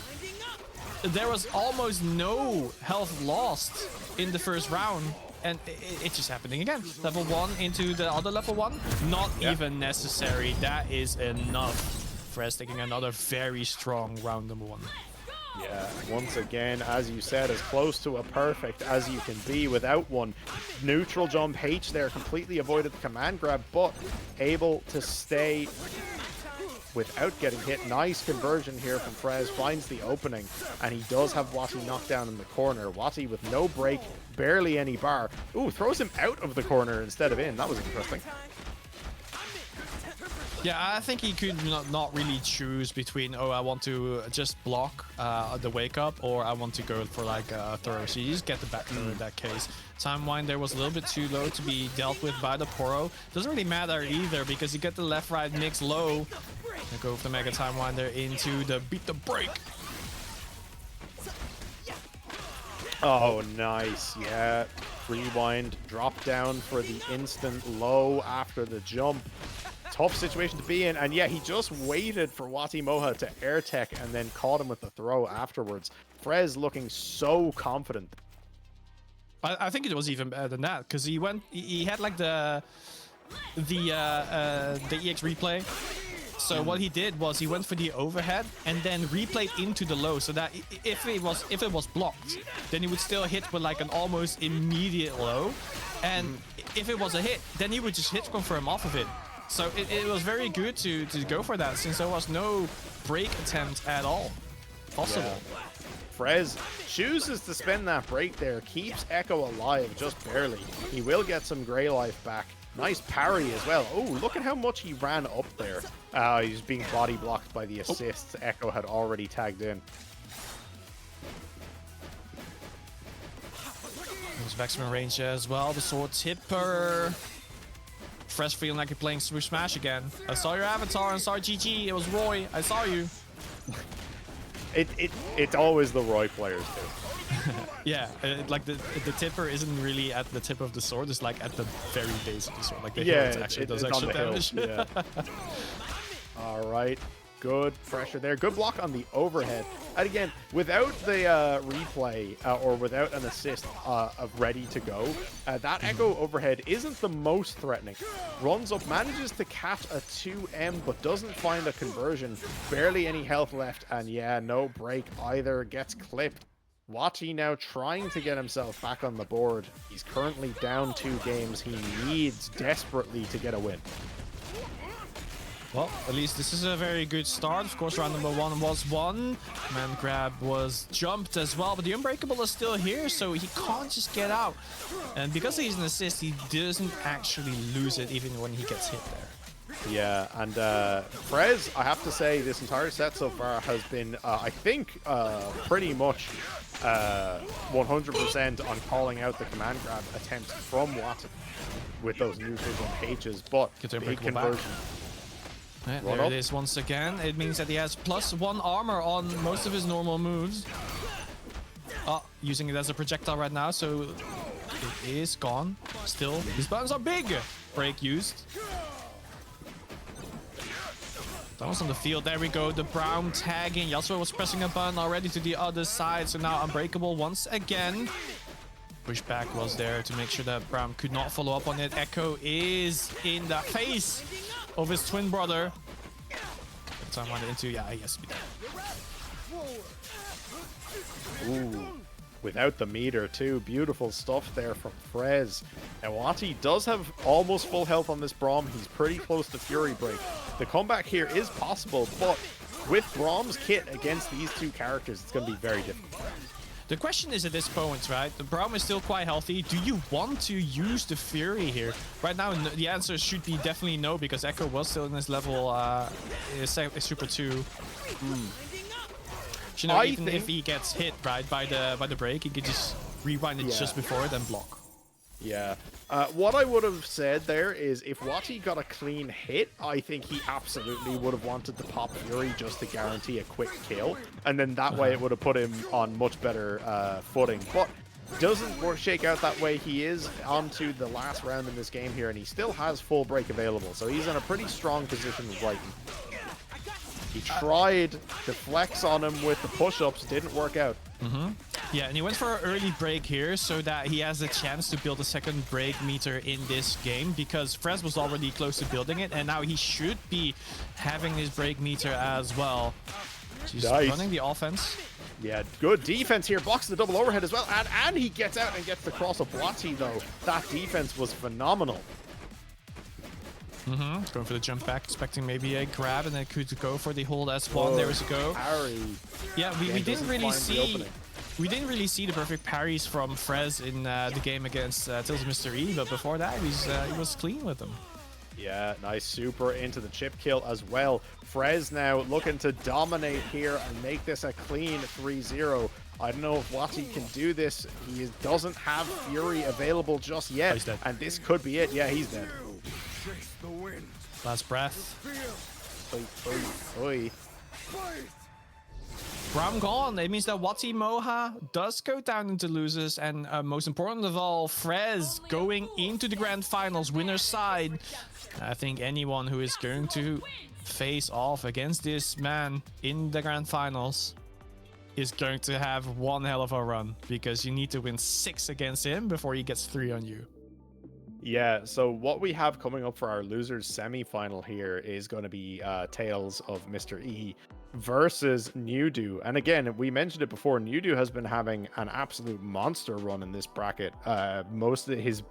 there was almost no health lost in the first round, and it's just happening again. Level 1 into the other level 1, not even necessary. That is enough. Frezz taking another very strong round number 1. Yeah, once again, as you said, as close to a perfect as you can be without one. Neutral jump H there, completely avoided the command grab, but able to stay without getting hit. Nice conversion here from Frezz, finds the opening, and he does have Wati knocked down in the corner. Wati with no break, barely any bar. Ooh, throws him out of the corner instead of in. That was interesting. Yeah, I think he could not really choose between, oh, I want to just block the wake up, or I want to go for like a throw. So you just get the back throw in that case. Time wind there was a little bit too low to be dealt with by the Poro. Doesn't really matter either because you get the left-right mix low. And go with the mega time wind there into the beat the break. Oh, nice. Yeah. Rewind, drop down for the instant low after the jump. Tough situation to be in, and yeah, he just waited for WatiMoha to air tech and then caught him with the throw afterwards. Frezz looking so confident. I think it was even better than that because he had like the EX replay. So what he did was he went for the overhead and then replayed into the low, so that if it was blocked, then he would still hit with like an almost immediate low, and if it was a hit, then he would just hit confirm off of it. So it was very good to go for that, since there was no break attempt at all possible. Yeah. Frezz chooses to spend that break there, keeps Echo alive just barely. He will get some Grey Life back. Nice parry as well. Oh, look at how much he ran up there. He's being body blocked by the assists Echo had already tagged in. There's Vexman range as well. The sword tipper. Frezz feeling like you're playing Super Smash again. I saw your avatar and saw GG. It was Roy. I saw you. It's always the Roy players too. Yeah, like the tipper isn't really at the tip of the sword. It's like at the very base of the sword. Like the hilt actually does extra damage. Yeah. All right. Good pressure there. Good block on the overhead. And again, without the replay or without an assist of ready to go, that Echo overhead isn't the most threatening. Runs up, manages to catch a 2M, but doesn't find a conversion. Barely any health left, and yeah, no break either. Gets clipped. Wati now trying to get himself back on the board. He's currently down 2 games. He needs desperately to get a win. Well, at least this is a very good start. Of course, round number 1 was won. Man grab was jumped as well, but the Unbreakable is still here, so he can't just get out. And because he's an assist, he doesn't actually lose it even when he gets hit there. Yeah, and Frezz, I have to say, this entire set so far has been, I think, pretty much 100% on calling out the command grab attempts from Wati with those neutral jump H's, but big conversion. Yeah, there it is once again. It means that he has +1 armor on most of his normal moves. Using it as a projectile right now, so it is gone. Still, these buttons are big. Break used. That was on the field. There we go. The Brown tagging. Yasuo was pressing a button already to the other side, so now Unbreakable once again. Pushback was there to make sure that Brown could not follow up on it. Echo is in the face of his twin brother. Time wanted into, yeah, he has to be there. Ooh, without the meter too. Beautiful stuff there from Frezz. Now Wati does have almost full health on this Braum. He's pretty close to Fury Break. The comeback here is possible, but with Braum's kit against these 2 characters, it's going to be very difficult. The question is at this point, right? The Braum is still quite healthy. Do you want to use the Fury here? Right now, the answer should be definitely no, because Echo was still in his level Super 2. You know, even if he gets hit right by the break, he could just rewind it just before it and block. Yeah. What I would have said there is if Wati got a clean hit, I think he absolutely would have wanted to pop Fury just to guarantee a quick kill. And then that way it would have put him on much better footing. But doesn't shake out that way. He is onto the last round in this game here, and he still has full break available. So he's in a pretty strong position right now. He tried to flex on him with the push-ups, didn't work out. Yeah, and he went for an early break here so that he has a chance to build a second break meter in this game, because Frezz was already close to building it, and now he should be having his break meter as well. He's running the offense. Yeah, good defense here. Blocks the double overhead as well. And he gets out and gets the cross of Wati, though. That defense was phenomenal. Going for the jump back, expecting maybe a grab, and then could go for the hold S1. There we go. Parry. Yeah, we didn't really see. We didn't really see the perfect parries from Frezz in the game against TalesOfMrE, but before that, he was clean with them. Yeah, nice super into the chip kill as well. Frezz now looking to dominate here and make this a clean 3-0. I don't know if Wati can do this. He doesn't have Fury available just yet. He's dead. And this could be it. Yeah, he's dead. Last breath. Oi. Ram gone. It means that WatiMoha does go down into losers, and most important of all, Frezz going into the grand finals, winner's side. I think anyone who is going to face off against this man in the grand finals is going to have one hell of a run, because you need to win 6 against him before he gets 3 on you. Yeah, so what we have coming up for our losers semi-final here is going to be TalesOfMrE versus Nyudu. And again, we mentioned it before, Nyudu has been having an absolute monster run in this bracket. Most of his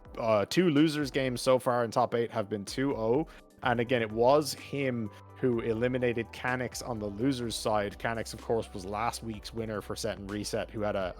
2 losers games so far in top 8 have been 2-0. And again, it was him who eliminated Canix on the losers side. Canix, of course, was last week's winner for Set and Reset, who had a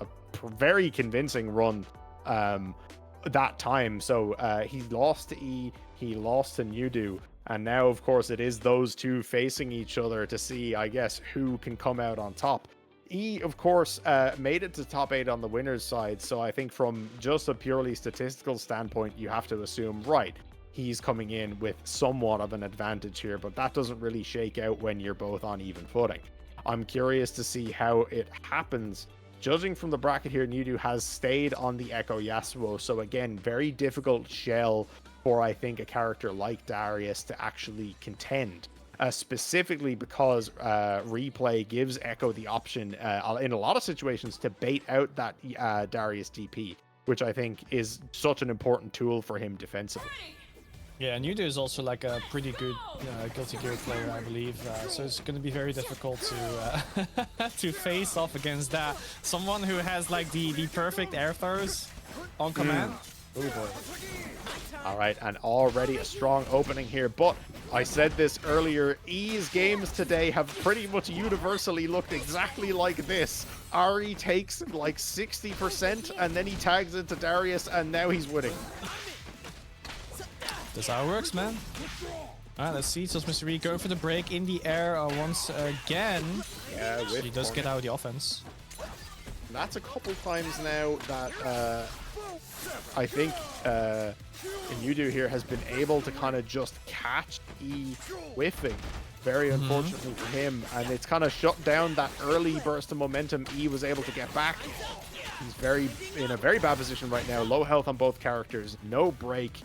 very convincing run that time. So he lost to E, he lost to Nyudu, and now of course it is those two facing each other to see, I guess, who can come out on top. E, of course, made it to top 8 on the winners side, so I think from just a purely statistical standpoint, you have to assume, right, he's coming in with somewhat of an advantage here, but that doesn't really shake out when you're both on even footing. I'm curious to see how it happens. Judging from the bracket here, Nyudu has stayed on the Echo Yasuo, so again, very difficult shell for, I think, a character like Darius to actually contend. Specifically because replay gives Echo the option in a lot of situations to bait out that Darius DP, which I think is such an important tool for him defensively. Yeah, Nyudu is also like a pretty good Guilty Gear player, I believe. So it's going to be very difficult to to face off against that. Someone who has like the perfect air throws on command. Oh boy. All right, and already a strong opening here, but I said this earlier, E's games today have pretty much universally looked exactly like this. Ari takes like 60% and then he tags into Darius and now he's winning. That's how it works, man. Alright, let's see. TalesOfMrE go for the break in the air once again. Yeah, he does get out of the offense. That's a couple times now that I think Nyudu here has been able to kind of just catch E whiffing. Very unfortunately for him, and it's kind of shut down that early burst of momentum E was able to get back. He's in a very bad position right now. Low health on both characters, no break.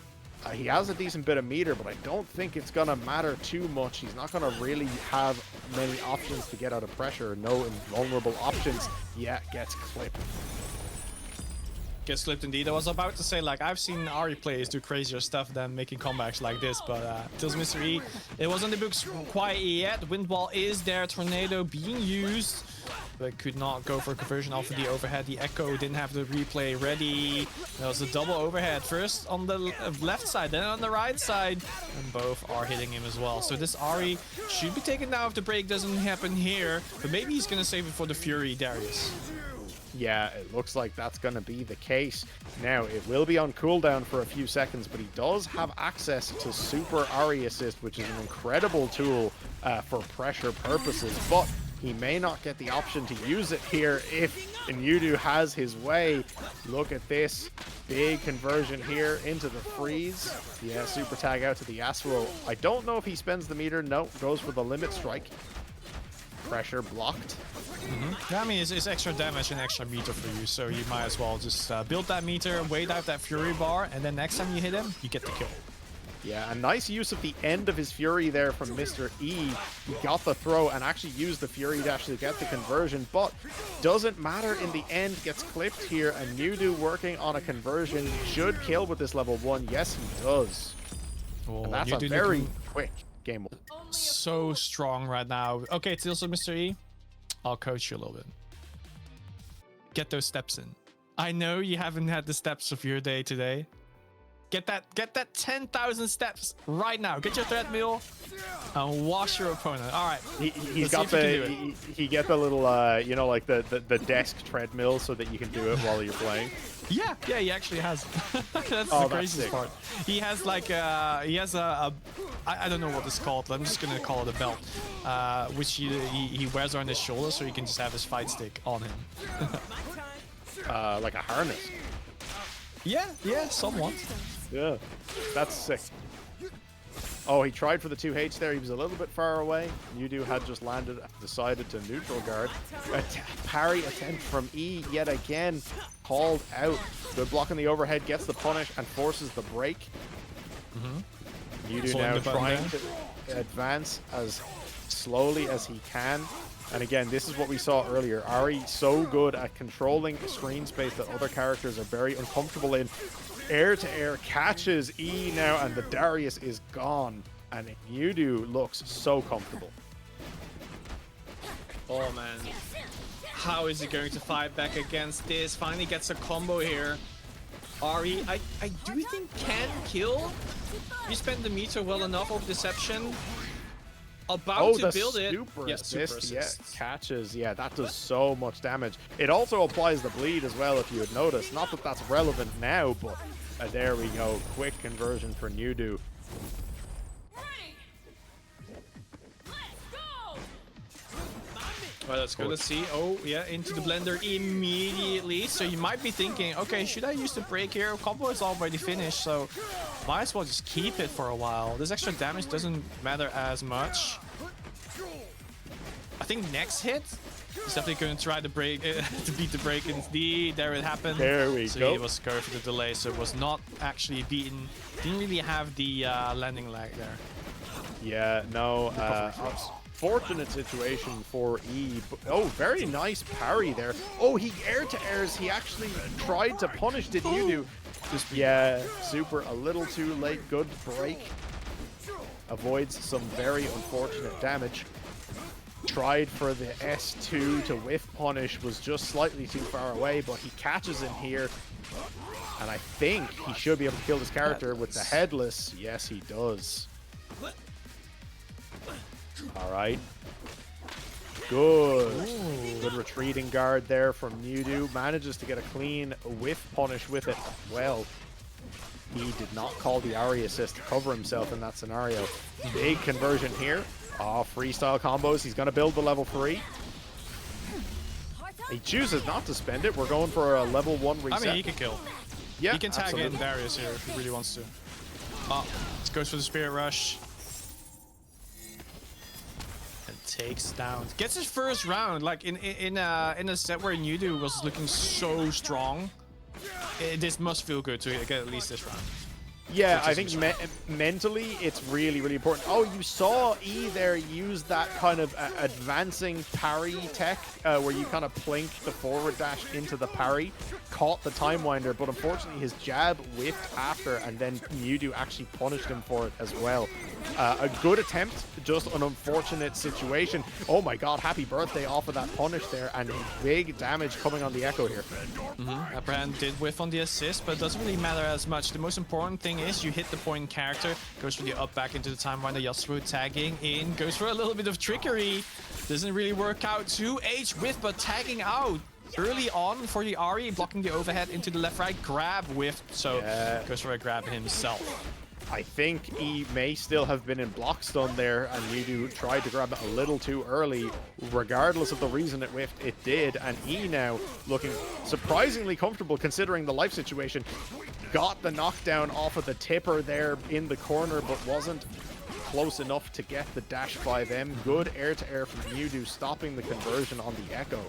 He has a decent bit of meter, but I don't think it's going to matter too much. He's not going to really have many options to get out of pressure. No invulnerable options. Yeah, gets clipped. Gets clipped indeed. I was about to say, like, I've seen Ari players do crazier stuff than making comebacks like this, but TalesOfMrE, it wasn't in the books quite yet. Wind Wall is there, Tornado being used, but could not go for conversion off of the overhead. The Echo didn't have the replay ready. There was a double overhead, first on the left side, then on the right side, and both are hitting him as well. So this Ari should be taken down if the break doesn't happen here, but maybe he's gonna save it for the Fury Darius. Yeah, it looks like that's going to be the case. Now, it will be on cooldown for a few seconds, but he does have access to Super Ari Assist, which is an incredible tool for pressure purposes, but he may not get the option to use it here if Nyudu has his way. Look at this big conversion here into the freeze. Yeah, super tag out to the Yasuo. I don't know if he spends the meter. No, goes for the limit strike. Pressure blocked. Yeah, I mean, it's extra damage and extra meter for you, so you might as well just build that meter, wait out that Fury bar, and then next time you hit him, you get the kill. Yeah, a nice use of the end of his Fury there from Mr. E. He got the throw and actually used the Fury Dash to get the conversion, but doesn't matter in the end, gets clipped here, and Nyudu working on a conversion should kill with this level 1. Yes, he does. Oh, and that's a very quick game. So strong right now. Okay, TalesOfMrE, I'll coach you a little bit. Get those steps in. I know you haven't had the steps of your day today. Get that 10,000 steps right now. Get your treadmill and wash your opponent. All right. He get the little you know, like the desk treadmill so that you can do it while you're playing. Yeah, he actually has. That's the craziest part. He has like I don't know what it's called. I'm just gonna call it a belt, which he wears on his shoulder so he can just have his fight stick on him. Like a harness. Yeah, somewhat. Yeah, that's sick. Oh, he tried for the 2H there. He was a little bit far away. Nyudu had just landed, decided to neutral guard. A parry attempt from E yet again. Called out. Good block on the overhead, gets the punish and forces the break. Nyudu now trying to advance as slowly as he can. And again, this is what we saw earlier. Ari so good at controlling screen space that other characters are very uncomfortable in. Air-to-air catches E now, and the Darius is gone. And Nyudu looks so comfortable. Oh, man. How is he going to fight back against this? Finally gets a combo here. Ari, I do think can kill. You spend the meter well enough of deception. About to build it. Super assist. Yeah, catches. Yeah, that does so much damage. It also applies the bleed as well, if you had noticed. Not that that's relevant now, but there we go. Quick conversion for Nyudu. Well, let's go. Let's see. Oh, yeah, into the blender immediately. So you might be thinking, okay, should I use the break here? Combo is already finished, so might as well just keep it for a while. This extra damage doesn't matter as much. I think next hit is definitely going to try to break to beat the break in D. There it happened. There we go. So he was going for the delay, so it was not actually beaten. Didn't really have the landing lag there. Yeah, no. Fortunate situation for E. Oh, very nice parry there. Oh, he air-to-airs. He actually tried to punish. Did Nyudu? Yeah, super. A little too late. Good break. Avoids some very unfortunate damage. Tried for the S2 to whiff punish. Was just slightly too far away, but he catches him here. And I think he should be able to kill this character with the headless. Yes, he does. All right. Good. Ooh. Good retreating guard there from Nyudu. Manages to get a clean whiff punish with it as well. He did not call the Ari assist to cover himself in that scenario. Big conversion here. Oh, freestyle combos. He's going to build the level 3. He chooses not to spend it. We're going for a level 1 reset. I mean, he can kill. Yeah, he can tag in Darius here if he really wants to. Oh, this goes for the Spirit Rush. Takes down, gets his first round. Like in a set where Nyudu was looking so strong, this must feel good to get at least this round. Yeah, I think mentally it's really, really important. Oh, you saw E there use that kind of advancing parry tech where you kind of plink the forward dash into the parry, caught the time winder, but unfortunately his jab whiffed after, and then Nyudu actually punished him for it as well. A good attempt, just an unfortunate situation. Oh my god, happy birthday off of that punish there, and big damage coming on the Echo here. Brand did whiff on the assist, but it doesn't really matter as much. The most important thing is you hit the point character, goes for the up back into the time winder. Yasuo tagging in, goes for a little bit of trickery. Doesn't really work out. 2H whiff, but tagging out early on for the Ari, blocking the overhead into the left right. Grab whiff, so goes for a grab himself. I think E may still have been in block stun there, and Nyudu tried to grab it a little too early. Regardless of the reason it whiffed, it did, and E now looking surprisingly comfortable considering the life situation. Got the knockdown off of the tipper there in the corner, but wasn't close enough to get the dash 5M. Good air-to-air from Nyudu, stopping the conversion on the Echo.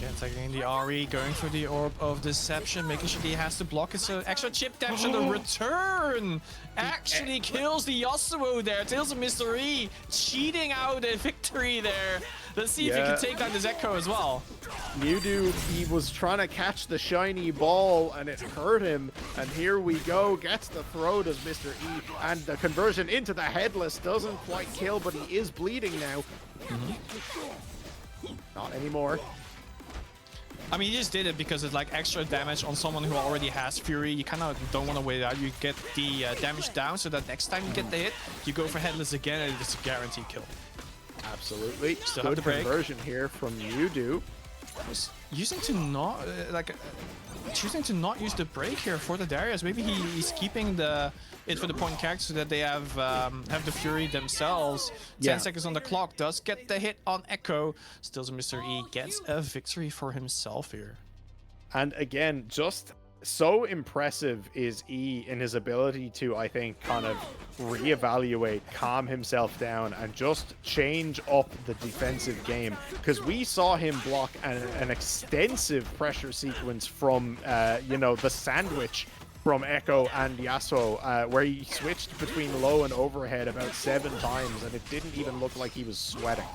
Yeah, taking the RE, going for the Orb of Deception, making sure he has to block it. So extra chip damage on the return actually kills the Yasuo there. TalesOfMrE cheating out a victory there. Let's see if he can take down this Echo as well. Nyudu, he was trying to catch the shiny ball and it hurt him. And here we go, gets the throw as Mr. E. And the conversion into the headless doesn't quite kill, but he is bleeding now. Not anymore. I mean, he just did it because it's like extra damage on someone who already has Fury. You kind of don't want to wait out. You get the damage down so that next time you get the hit, you go for Headless again and it's a guaranteed kill. Absolutely. Still Good have the break. conversion here from Nyudu. Using to not choosing to not use the break here for the Darius. Maybe he's keeping it for the point character so that they have the Fury themselves. 10 seconds on the clock. Does get the hit on Echo. Still, Mr. E gets a victory for himself here. And again, just so impressive is E in his ability to, I think, kind of reevaluate, calm himself down, and just change up the defensive game. Because we saw him block an extensive pressure sequence from, you know, the sandwich from Echo and Yasuo, where he switched between low and overhead about 7 times, and it didn't even look like he was sweating.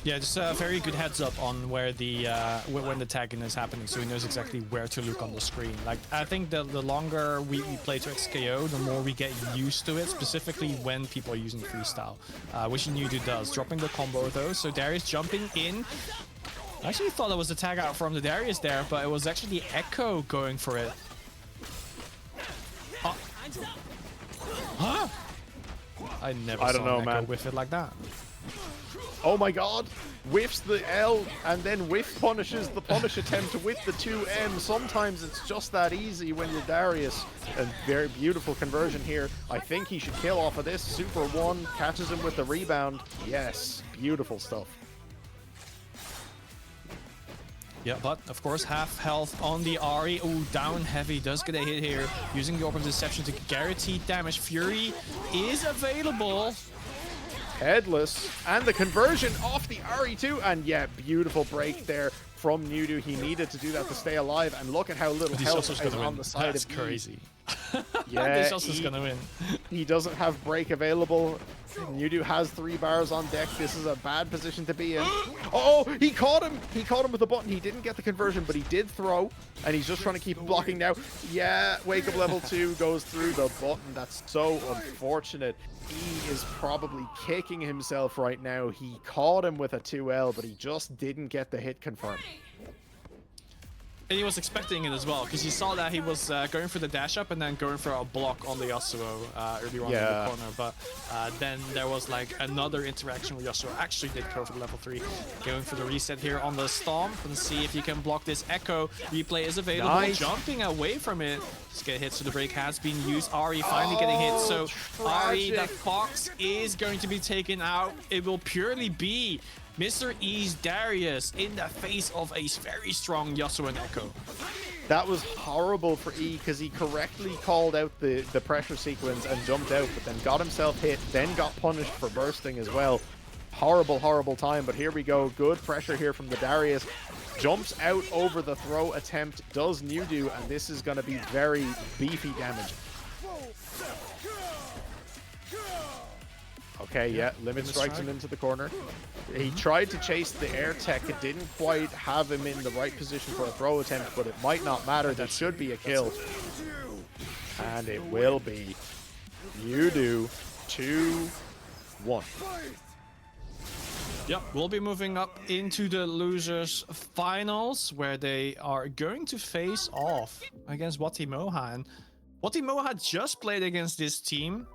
Yeah, just a very good heads up on where the when the tagging is happening, so he knows exactly where to look on the screen. Like, I think the longer we play to XKO, the more we get used to it, specifically when people are using freestyle, which Nyudu does. Dropping the combo though, so Darius jumping in. I actually thought it was a tag out from the Darius there, but it was actually Echo going for it. Huh? I never saw an Echo whiff it like that. Oh my god! Whiffs the L and then whiff punishes the punish attempt with the 2M. Sometimes it's just that easy when you're Darius. A very beautiful conversion here. I think he should kill off of this. Super 1 catches him with the rebound. Yes, beautiful stuff. Yeah, but of course half health on the Ahri. Oh, down heavy, does get a hit here. Using the Orb of Deception to guarantee damage. Fury is available. Headless, and the conversion off the Ahri too, and yeah, beautiful break there from Nyudu. He needed to do that to stay alive, and look at how little health is on the side That's of E. crazy. Yeah, this also is gonna win. He doesn't have break available. Nyudu has 3 bars on deck. This is a bad position to be in. Oh, he caught him! He caught him with a button. He didn't get the conversion, but he did throw, and he's just trying to keep blocking now. Yeah, wake up level 2 goes through the button. That's so unfortunate. E is probably kicking himself right now. He caught him with a 2L, but he just didn't get the hit confirmed. And he was expecting it as well, because you saw that he was going for the dash up and then going for a block on the Yasuo earlier on in the corner. But then there was like another interaction with Yasuo. Actually did go for level 3. Going for the reset here on the Stomp and see if you can block this Echo. Replay is available. Nice. Jumping away from it. Just get hit, so the break has been used. Ahri finally getting hit. So Ahri, that Fox is going to be taken out. It will purely be Mr. E's Darius in the face of a very strong Yasuo and Echo. That was horrible for E, because he correctly called out the pressure sequence and jumped out, but then got himself hit, then got punished for bursting as well. Horrible, horrible time, but here we go. Good pressure here from the Darius. Jumps out over the throw attempt, does Nyudu, and this is going to be very beefy damage. Okay, yeah, limit strikes him into the corner. He tried to chase the air tech. It didn't quite have him in the right position for a throw attempt, but it might not matter. That should be a kill. And it will be. Nyudu 2-1. Yep, we'll be moving up into the losers finals, where they are going to face off against WatiMoha. And WatiMoha just played against this team.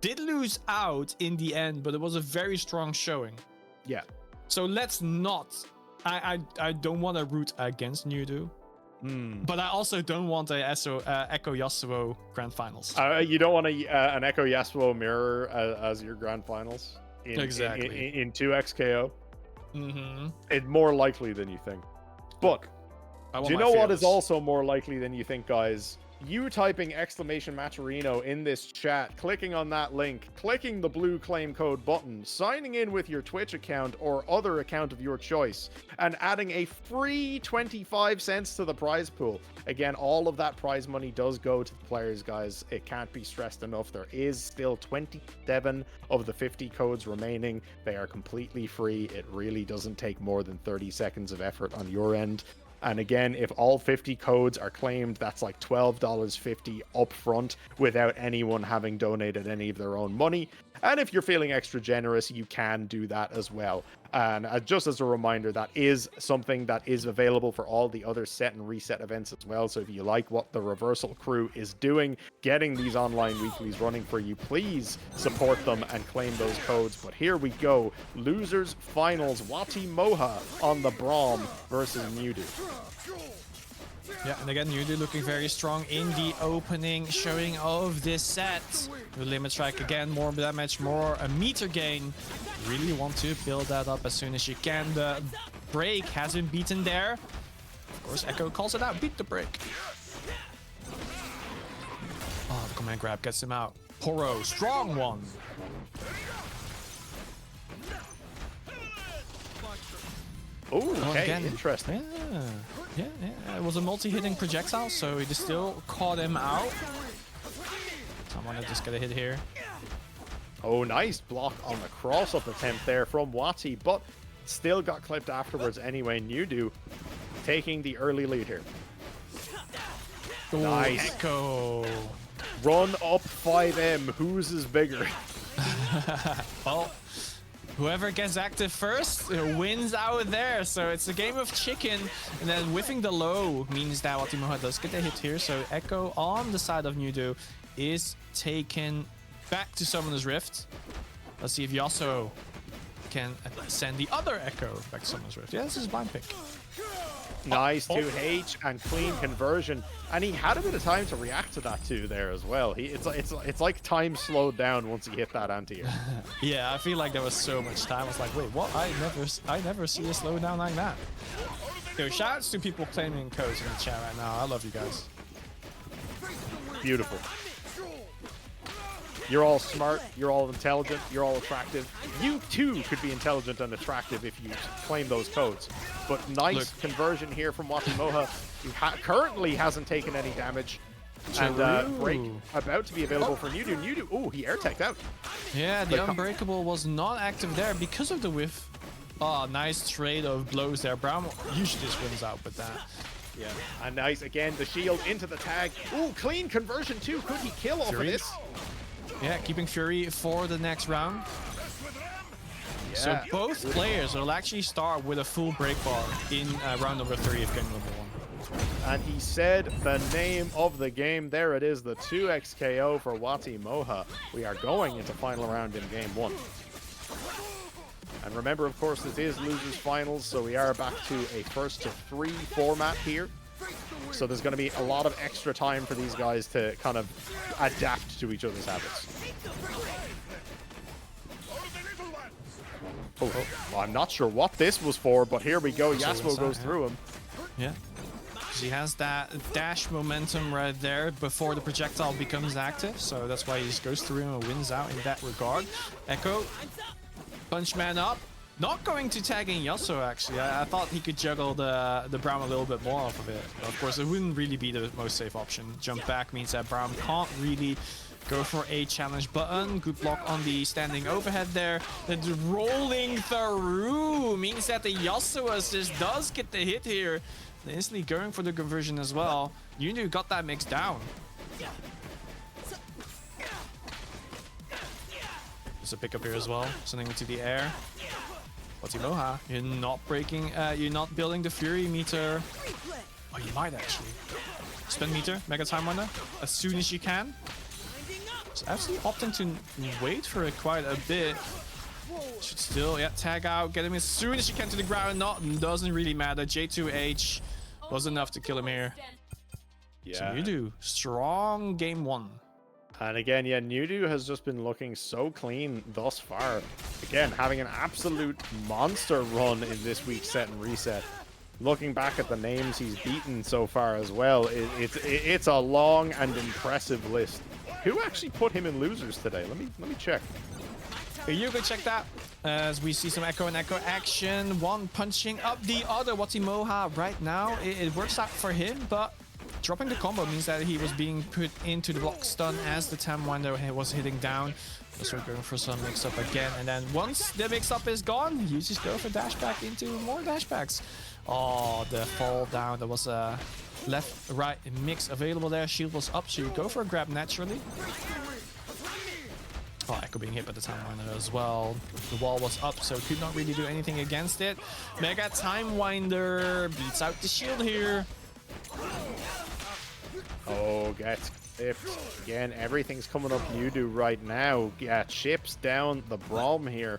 Did lose out in the end, but it was a very strong showing. Yeah. So let's not. I don't want to root against Nyudu, but I also don't want a Echo Yasuo grand finals. You don't want an Echo Yasuo mirror as your grand finals exactly in 2XKO. It's more likely than you think. But do you know what is also more likely than you think, guys? You typing !Matcherino in this chat, clicking on that link, clicking the blue claim code button, signing in with your Twitch account or other account of your choice, and adding a free 25 cents to the prize pool. Again, all of that prize money does go to the players, guys. It can't be stressed enough. There is still 27 of the 50 codes remaining. They are completely free. It really doesn't take more than 30 seconds of effort on your end. And again, if all 50 codes are claimed, that's like $12.50 up front without anyone having donated any of their own money. And if you're feeling extra generous, you can do that as well. And just as a reminder, that is something that is available for all the other set and reset events as well. So if you like what the Reversal crew is doing, getting these online weeklies running for you, please support them and claim those codes. But here we go. Losers finals. WatiMoha on the Braum versus Nyudu. Yeah, and again, Nyudu looking very strong in the opening showing of this set. The limit strike again, more damage, more a meter gain. Really want to build that up as soon as you can. The break has been beaten there. Of course, Echo calls it out, beat the break. Oh, the command grab gets him out. Poro, strong one. Oh, okay, again, interesting. Yeah. It was a multi-hitting projectile, so it still caught him out. Someone just get a hit here. Oh, nice block on the cross-up attempt there from Wati, but still got clipped afterwards anyway. Nyudu taking the early lead here. Ooh, Nice. Echo. Run up 5M. Whose is bigger? Well, whoever gets active first wins out there. So it's a game of chicken. And then whiffing the low means that WatiMoha does get a hit here. So Echo on the side of Nyudu is taken back to Summoner's Rift. Let's see if Yasuo can send the other Echo back to Summoner's Rift. Yeah, this is blind pick. Nice 2H and clean conversion. And he had a bit of time to react to that too there as well. It's like time slowed down once he hit that anti-air. Yeah, I feel like there was so much time. I was like, wait, what? I never see a slow down like that. Yo, shoutouts to people claiming codes in the chat right now. I love you guys. Beautiful. You're all smart, you're all intelligent, you're all attractive. You too could be intelligent and attractive if you claim those codes. But nice conversion here from WatiMoha, who currently hasn't taken any damage. And break about to be available for Nyudu. Nyudu, oh, he air teched out. Yeah, the Unbreakable was not active there because of the whiff. Oh, nice trade of blows there. Braum usually just wins out with that. Yeah, and nice again, the shield into the tag. Ooh, clean conversion too. Could he kill off of this? Yeah, keeping Fury for the next round. Yeah. So both players will actually start with a full break bar in round number 3 of game number 1. And he said the name of the game. There it is, the 2x KO for WatiMoha. We are going into final round in game 1. And remember, of course, this is losers finals, so we are back to a first to 3 format here. So there's going to be a lot of extra time for these guys to kind of adapt to each other's habits. Oh, well, I'm not sure what this was for, but here we go. Yasuo goes through him. Yeah. He has that dash momentum right there before the projectile becomes active, so that's why he just goes through him and wins out in that regard. Echo, punch man up. Not going to tagging Yasuo, actually. I thought he could juggle the Braum a little bit more off of it. But of course, it wouldn't really be the most safe option. Jump back means that Braum can't really go for a challenge button. Good block on the standing overhead there. The rolling through means that the Yasuo assist does get the hit here. And instantly going for the conversion as well. Nyudu got that mix down. There's a pickup here as well. Sending it to the air. WatiMoha, you're not breaking, you're not building the Fury meter. Oh, you might actually. Spend meter, Mega Time Wonder, as soon as you can. It's actually opting to wait for it quite a bit. Should still, yeah, tag out, get him as soon as you can to the ground. Doesn't really matter. J2H was enough to kill him here. Yeah. So Nyudu, strong game 1. And again, yeah, Nyudu has just been looking so clean thus far. Again, having an absolute monster run in this week's set and reset. Looking back at the names he's beaten so far as well, it's a long and impressive list. Who actually put him in losers today? Let me check. You go check that. As we see some Echo and Echo action. One punching up the other. WatiMoha right now. It works out for him, but dropping the combo means that he was being put into the block stun as the Tam window was hitting down. So we're going for some mix-up again. And then once the mix-up is gone, you just go for dash back into more dashbacks. Oh, the fall down. There was a left-right mix available there. Shield was up, so you go for a grab naturally. Oh, Echo being hit by the Time Winder as well. The wall was up, so could not really do anything against it. Mega Time Winder beats out the shield here. Oh, gets clipped. Again, everything's coming up Nyudu right now. Yeah, chips down the Brom here.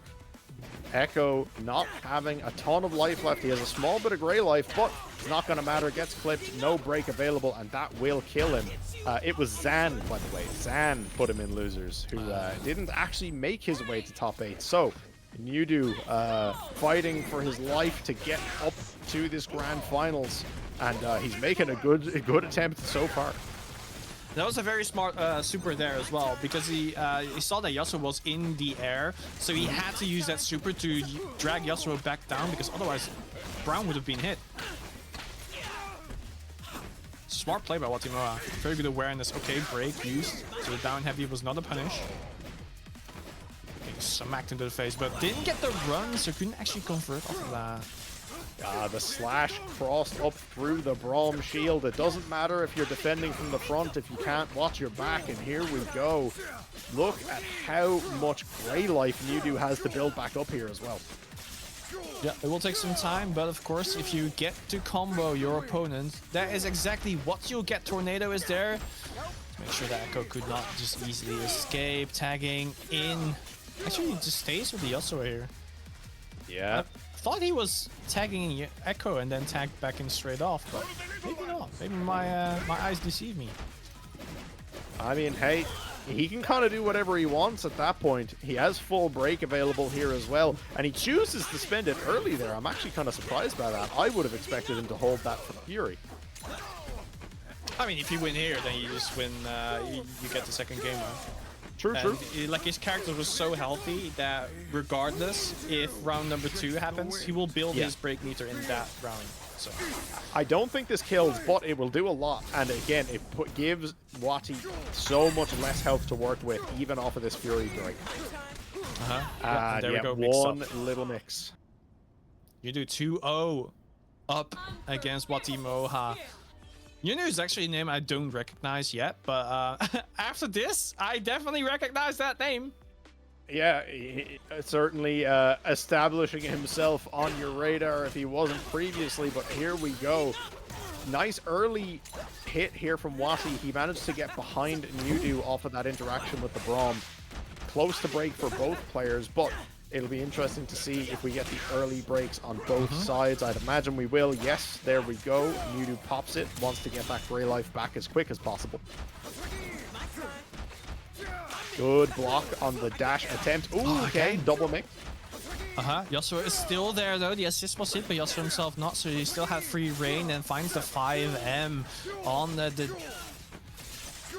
Echo not having a ton of life left. He has a small bit of gray life, but it's not going to matter. Gets clipped, no break available, and that will kill him. It was Zan, by the way. Zan put him in losers, who didn't actually make his way to top 8. So, Nyudu fighting for his life to get up to this grand finals, and he's making a good attempt so far. That was a very smart super there as well, because he saw that Yasuo was in the air, so he had to use that super to drag Yasuo back down, because otherwise Brown would have been hit. Smart play by WatiMoha. Very good awareness. Okay, break used, so the down heavy was not a punish. Getting smacked into the face, but didn't get the run, so couldn't actually convert off of that. The slash crossed up through the Braum shield. It doesn't matter if you're defending from the front if you can't watch your back, and here we go. Look at how much gray life Nyudu has to build back up here as well. Yeah, it will take some time, but of course, if you get to combo your opponent, that is exactly what you'll get. Tornado is there to make sure that Echo could not just easily escape. Tagging in. Actually, he just stays with the Yasuo here. Yeah. I thought he was tagging in Echo and then tagged back in straight off, but maybe not. Maybe my eyes deceive me. I mean, hey, he can kind of do whatever he wants at that point. He has full break available here as well, and he chooses to spend it early there. I'm actually kind of surprised by that. I would have expected him to hold that for Fury. I mean, if you win here, then you just win. You get the second game, right? True, true. Like, his character was so healthy that regardless if round number 2 happens, he will build his break meter in that round. So I don't think this kills, but it will do a lot. And again, it gives Wati so much less health to work with, even off of this Fury break. Yeah, there we go. One little mix. You do 2-0 up against WatiMoha. Nyudu is actually a name I don't recognize yet, but after this, I definitely recognize that name. Yeah, certainly establishing himself on your radar if he wasn't previously, but here we go. Nice early hit here from Wati. He managed to get behind Nyudu off of that interaction with the Braum. Close to break for both players, but it'll be interesting to see if we get the early breaks on both sides. I'd imagine we will. Yes, there we go. Nyudu pops it, wants to get that gray life back as quick as possible. Good block on the dash attempt. Ooh, okay, double mix. Yasuo is still there though. The assist was hit, but Yasuo himself not, so he still had free reign and finds the 5M on the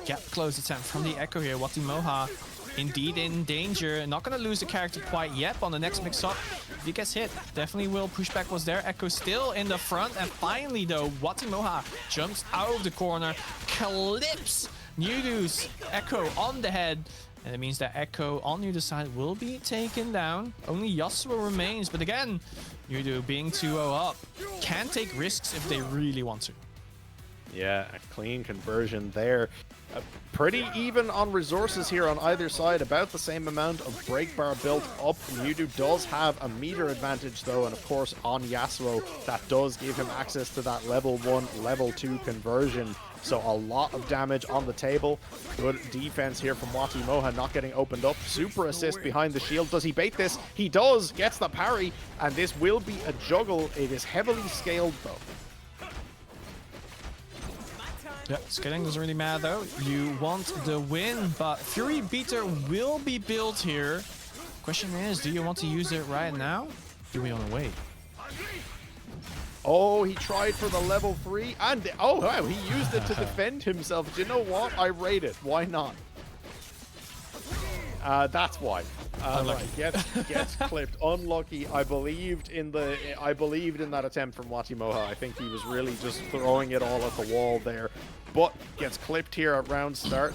gap close attempt from the Echo here. WatiMoha indeed in danger. Not gonna lose the character quite yet, but on the next mix-up, if he gets hit, definitely will. Pushback was there. Echo still in the front, and finally though, WatiMoha jumps out of the corner, clips Nyudu's Echo on the head, and it means that Echo on Nyudu's side will be taken down. Only Yasuo remains, but again, Nyudu being 2-0 up can take risks if they really want to. Yeah, a clean conversion there. Pretty even on resources here on either side, about the same amount of break bar built up. Nyudu does have a meter advantage though, and of course on Yasuo, that does give him access to that level 1, level 2 conversion. So a lot of damage on the table. Good defense here from WatiMoha, not getting opened up. Super assist behind the shield. Does he bait this? He does, gets the parry, and this will be a juggle. It is heavily scaled though. Yeah, scaling doesn't really matter though. You want the win, but Fury Beater will be built here. Question is, do you want to use it right now? Do we want to wait? Oh, he tried for the level 3, and oh wow, he used it to defend himself. Do you know what? I rate it. Why not? That's why. Right, gets clipped. Unlucky. I believed in that attempt from WatiMoha. I think he was really just throwing it all at the wall there, but gets clipped here at round start.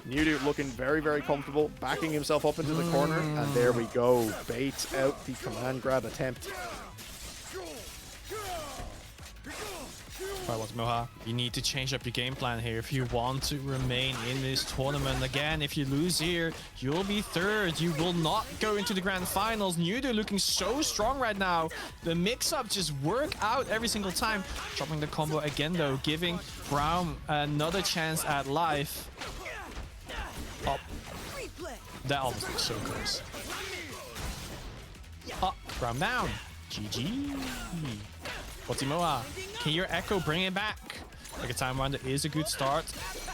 Nyudu looking very, very comfortable, backing himself up into the corner, and there we go. Baits out the command grab attempt. Right, WatiMoha, you need to change up your game plan here if you want to remain in this tournament. Again, if you lose here, you'll be third. You will not go into the grand finals. Nyudu looking so strong right now. The mix-up just work out every single time. Dropping the combo again, though, giving Braum another chance at life. Oh, that almost looks so close. Oh, Braum down. GG. WatiMoha, can your Echo bring it back? Like a time winder is a good start.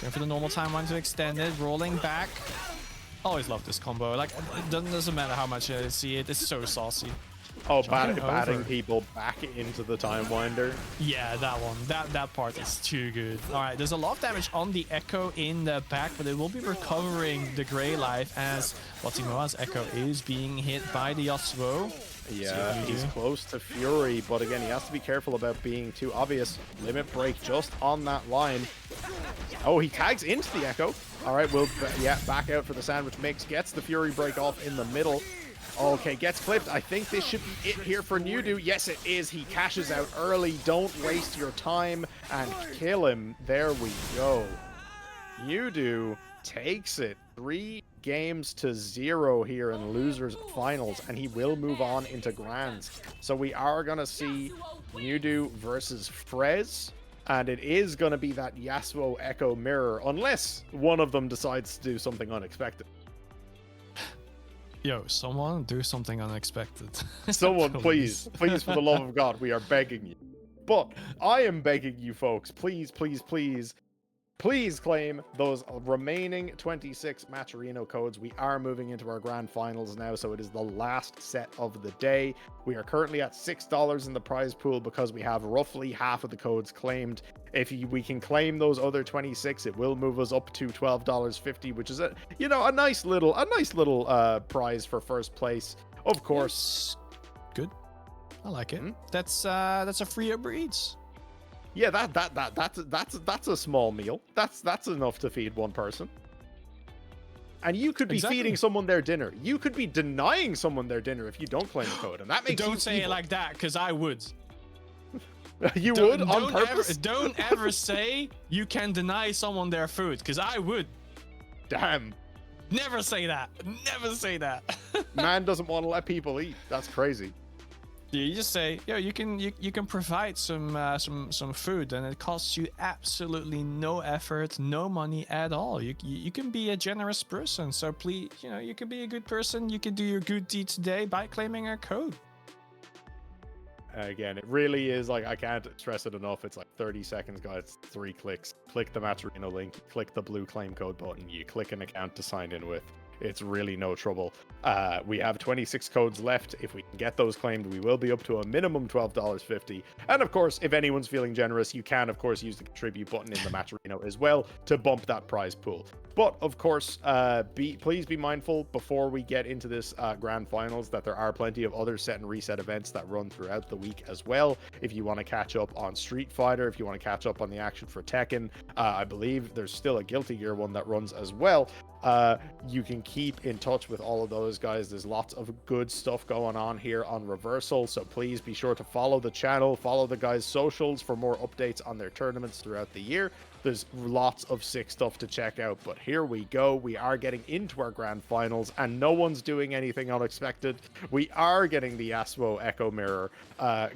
Going for the normal time winder to extend it, rolling back. Always love this combo. Like, it doesn't matter how much I see it, it's so saucy. Oh, batting people back into the time winder. Yeah, that one. That part is too good. All right, there's a lot of damage on the Echo in the back, but it will be recovering the Grey Life as WatiMoha's Echo is being hit by the Yasuo. Yeah, he's close to Fury, but again, he has to be careful about being too obvious. Limit break just on that line. Oh, he tags into the Echo. All right, back out for the sandwich mix. Gets the Fury break off in the middle. Okay, gets clipped. I think this should be it here for Nyudu. Yes, it is. He cashes out early. Don't waste your time and kill him. There we go. Nyudu takes it 3-0 here in losers finals, and he will move on into grands. So we are gonna see Nyudu versus Frezz, and it is gonna be that Yasuo Echo mirror, unless one of them decides to do something unexpected. Yo, someone do something unexpected. Someone, please, for the love of God, we are begging you. But I am begging you folks, please, please, please, please claim those remaining 26 Matcherino codes. We are moving into our grand finals now, so it is the last set of the day. We are currently at $6 in the prize pool because we have roughly half of the codes claimed. If we can claim those other 26, it will move us up to $12.50, which is a nice little prize for first place. Of course, good. I like it. That's a free Uber Eats. Yeah, that's a small meal. That's enough to feed one person. And you could be feeding someone their dinner. You could be denying someone their dinner if you don't claim the code, and that makes Don't say it like that, because I would. You would on purpose? Don't ever say you can deny someone their food, because I would. Damn. Never say that. Never say that. Man doesn't want to let people eat. That's crazy. You just say, yo, you can provide some food, and it costs you absolutely no effort, no money at all. You can be a generous person. So please, you can be a good person. You can do your good deed today by claiming our code. Again, it really is like, I can't stress it enough. It's like 30 seconds, guys. 3 clicks. Click the Matcherino link. Click the blue claim code button. You click an account to sign in with. It's really no trouble. We have 26 codes left. If we can get those claimed, we will be up to a minimum $12.50. And of course, if anyone's feeling generous, you can, of course, use the contribute button in the Matcherino as well to bump that prize pool. But of course, please be mindful before we get into this grand finals that there are plenty of other set and reset events that run throughout the week as well. If you want to catch up on Street Fighter, if you want to catch up on the action for Tekken, I believe there's still a Guilty Gear one that runs as well. You can keep in touch with all of those guys. There's lots of good stuff going on here on Reversal, so please be sure to follow the channel, follow the guys' socials for more updates on their tournaments throughout the year. There's lots of sick stuff to check out, but here we go. We are getting into our grand finals, and no one's doing anything unexpected. We are getting the Yasuo Echo Mirror.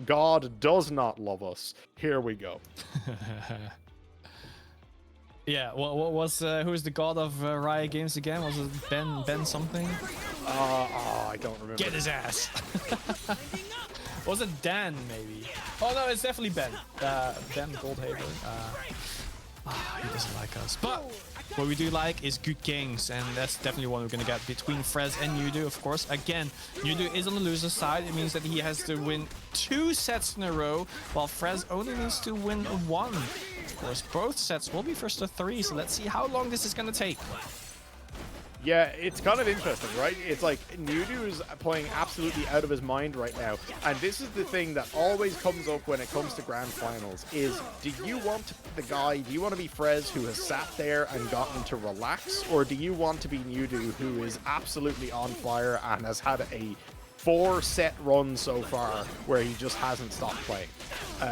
God does not love us. Here we go. Yeah, what was who is the god of Riot Games again? Was it Ben something? I don't remember. Get his ass. Was it Dan maybe? Oh no, it's definitely Ben. Ben Goldhaber. He doesn't like us. But what we do like is good games, and that's definitely one we're gonna get between Frezz and Nyudu, of course. Again, Nyudu is on the loser side. It means that he has to win 2 sets in a row, while Frezz only needs to win 1. Of course, both sets will be first to 3, so let's see how long this is gonna take. Yeah, it's kind of interesting, right? It's like Nyudu is playing absolutely out of his mind right now. And this is the thing that always comes up when it comes to grand finals is, do you want to be the guy, do you want to be Frezz who has sat there and gotten to relax? Or do you want to be Nyudu who is absolutely on fire and has had a 4-set run so far where he just hasn't stopped playing?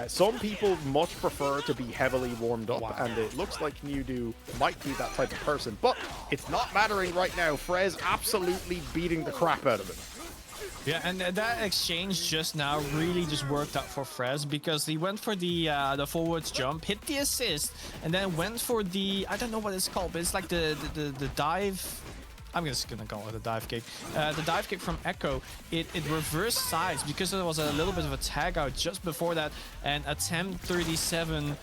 Some people much prefer to be heavily warmed up, and it looks like Nyudu might be that type of person, but it's not mattering right now. Frezz absolutely beating the crap out of him. Yeah, and that exchange just now really just worked out for Frezz because he went for the forwards jump, hit the assist, and then went for the, I don't know what it's called, but it's like the dive. I'm just gonna call it a dive kick. The dive kick from Echo, it reversed sides because there was a little bit of a tag out just before that, and attempt 37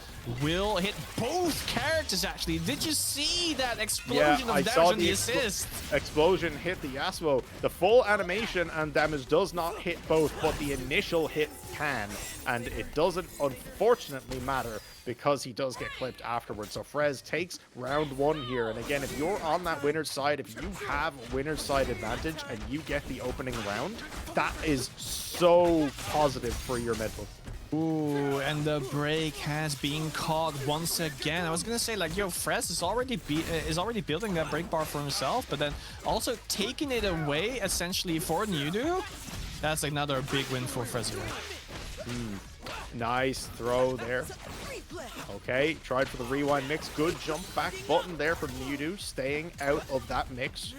will hit both characters actually. Did you see that explosion of damage on the assist? Explosion hit the Yasuo. The full animation and damage does not hit both, but the initial hit can, and it doesn't unfortunately matter because he does get clipped afterwards. So Frezz takes round 1 here, and again, if you're on that winner's side, if you have winner's side advantage and you get the opening round, that is so positive for your mid-book. Ooh, and the break has been caught once again. I was gonna say, like, yo, Frezz is already building that break bar for himself, but then also taking it away essentially for Nyudu. That's another big win for Frezz. Nice throw there. Okay, tried for the rewind mix. Good jump back button there from Nyudu, staying out of that mix.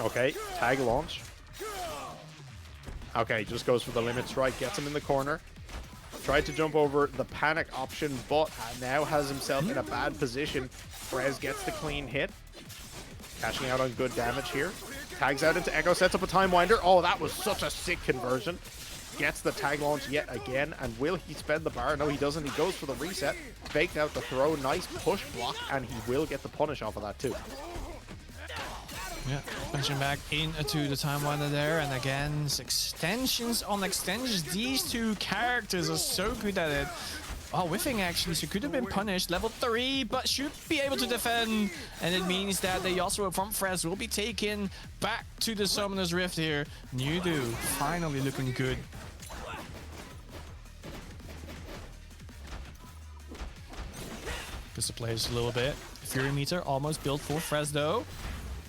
Okay, tag launch. Okay, just goes for the limit strike, gets him in the corner. Tried to jump over the panic option, but now has himself in a bad position. Frezz gets the clean hit. Cashing out on good damage here. Tags out into Echo, sets up a time winder. Oh, that was such a sick conversion. Gets the tag launch yet again, and will he spend the bar? No, he doesn't. He goes for the reset. Faked out the throw. Nice push block, and he will get the punish off of that too. Yeah, punching back into the time winder there, and again, extensions on extensions. These two characters are so good at it. Oh, whiffing actually, so could have been punished. Level 3, but should be able to defend. And it means that the Yasuo from Frezz will be taken back to the Summoner's Rift here. Nyudu finally looking good. Just to play this a little bit. Fury meter almost built for Frezz though.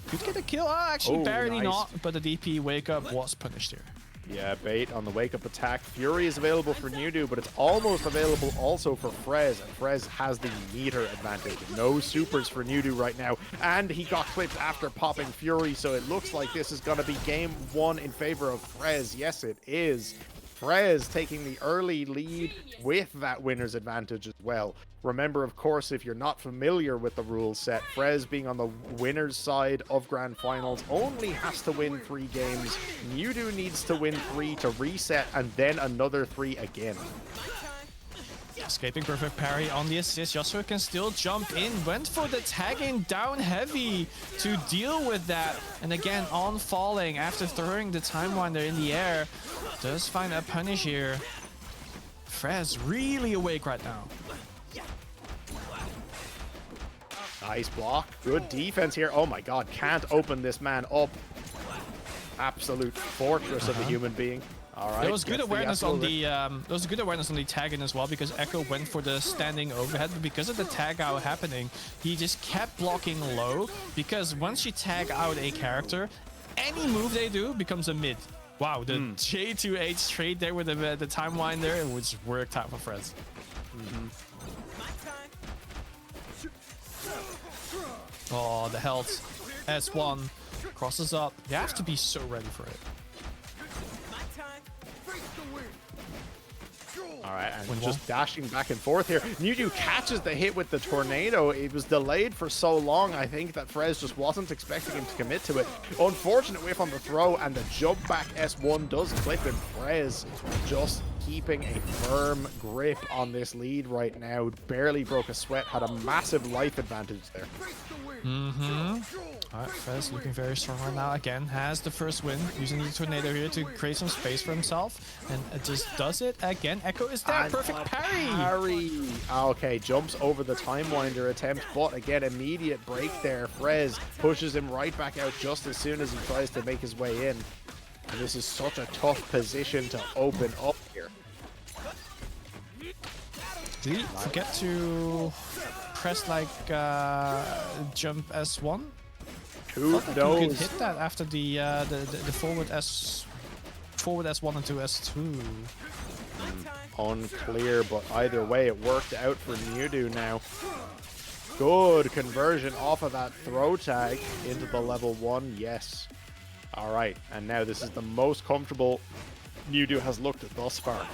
Could get a kill. Oh, actually, barely nice. not, but the DP wake up was punished here. Yeah, bait on the wake-up attack. Fury is available for Nyudu, but it's almost available also for Frezz, and Frezz has the meter advantage. No supers for Nyudu right now, and he got clipped after popping Fury, so it looks like this is going to be game 1 in favor of Frezz. Yes, it is. Frezz taking the early lead with that winner's advantage as well. Remember, of course, if you're not familiar with the rules set, Frezz being on the winner's side of Grand Finals only has to win 3 games. Nyudu needs to win 3 to reset, and then another 3 again. Escaping perfect parry on the assist. Yasuo can still jump in. Went for the tagging down heavy to deal with that. And again, on falling after throwing the time winder in the air. Does find a punish here. Frezz really awake right now. Nice block. Good defense here. Oh my god, can't open this man up. Absolute fortress of a human being. All right. There was good awareness on the tagging as well, because Echo went for the standing overhead, but because of the tag out happening, he just kept blocking low, because once you tag out a character, any move they do becomes a mid. Wow, the J2H trade there with the time winder, which worked out for Frezz. Oh, the health. S1 crosses up. You have to be so ready for it. All right, and just dashing back and forth here. Nyudu catches the hit with the tornado. It was delayed for so long, I think, that Frezz just wasn't expecting him to commit to it. Unfortunate whiff on the throw, and the jump back S1 does clip him. Frezz just keeping a firm grip on this lead right now. Barely broke a sweat, had a massive life advantage there. Alright, Frezz looking very strong right now. Again, has the first win, using the tornado here to create some space for himself. And it just does it again. Echo is there. Perfect parry. Okay, jumps over the time winder attempt, but again, immediate break there. Frezz pushes him right back out just as soon as he tries to make his way in. And this is such a tough position to open up here. Did he forget to press like jump S1? Who knows? You could hit that after the forward S4 forward S1 into S2. Unclear, but either way, it worked out for Nyudu now. Good conversion off of that throw tag into the level 1, yes. Alright, and now this is the most comfortable Nyudu has looked at thus far.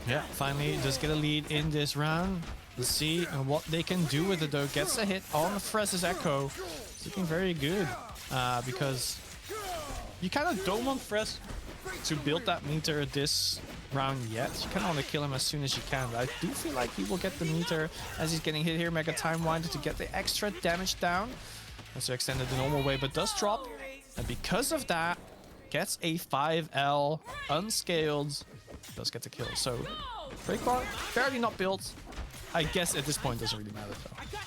Yeah, finally does get a lead in this round. Let's see what they can do with it though. Gets a hit on Frezz's Echo. It's looking very good because you kind of don't want Frezz to build that meter this round yet. You kind of want to kill him as soon as you can. But I do feel like he will get the meter as he's getting hit here. Mega Time Winder to get the extra damage down. Also extended the normal way, but does drop. And because of that, gets a 5L unscaled. Does get the kill. So breakbar barely not built. I guess at this point doesn't really matter though.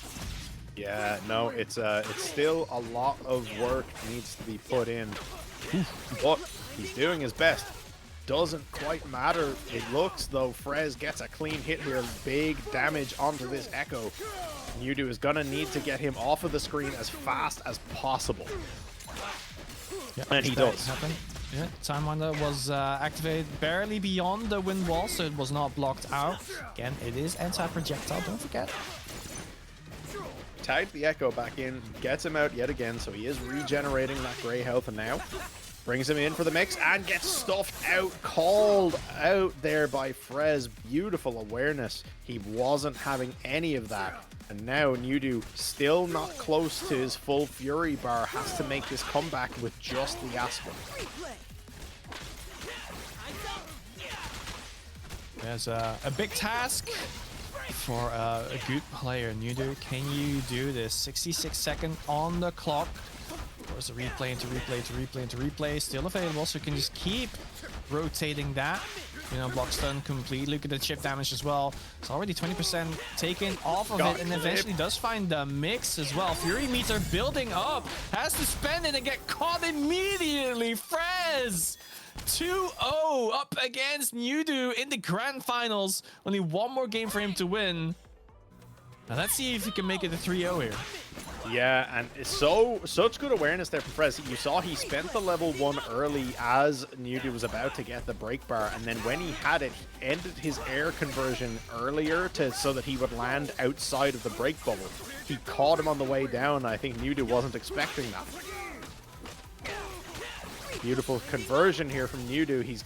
Yeah, no, it's still a lot of work needs to be put in. But he's doing his best. Doesn't quite matter. It looks though Frezz gets a clean hit here. Big damage onto this Echo. Nyudu is gonna need to get him off of the screen as fast as possible. Yep, and he does. Happen. Yeah, Time Winder was activated barely beyond the wind wall, so it was not blocked out. Again, it is anti-projectile, don't forget. Tagged the Echo back in, gets him out yet again, so he is regenerating that grey health now. Brings him in for the mix and gets stuffed out, called out there by Frezz. Beautiful awareness. He wasn't having any of that. And now Nyudu, still not close to his full Fury bar, has to make this comeback with just the Aspen. There's a big task for a good player. Nyudu, can you do this? 66-second on the clock. Of course, a replay into replay to replay into replay. Still available, so you can just keep rotating that. You know, block stun complete. Look at the chip damage as well. It's already 20% taken off of it, and eventually does find the mix as well. Fury meter building up. Has to spend it and get caught immediately. Frezz 2-0 up against Nyudu in the grand finals. Only one more game for him to win. Now let's see if he can make it a 3-0 here. Yeah, and it's such good awareness there from Frezz. You saw he spent the level 1 early as Nyudu was about to get the break bar, and then when he had it, he ended his air conversion earlier so that he would land outside of the break bubble. He caught him on the way down, and I think Nyudu wasn't expecting that. Beautiful conversion here from Nyudu. He's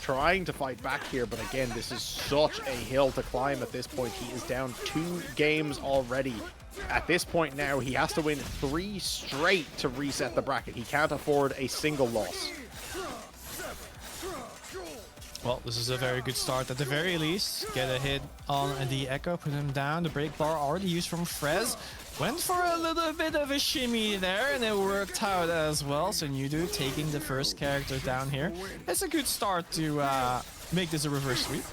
trying to fight back here, but again, this is such a hill to climb at this point. He is down 2 games already. At this point now, he has to win 3 straight to reset the bracket. He can't afford a single loss. Well, this is a very good start at the very least. Get a hit on the Echo, put him down. The break bar already used from Frezz. Went for a little bit of a shimmy there, and it worked out as well. So Nyudu taking the first character down here. It's a good start to make this a reverse sweep.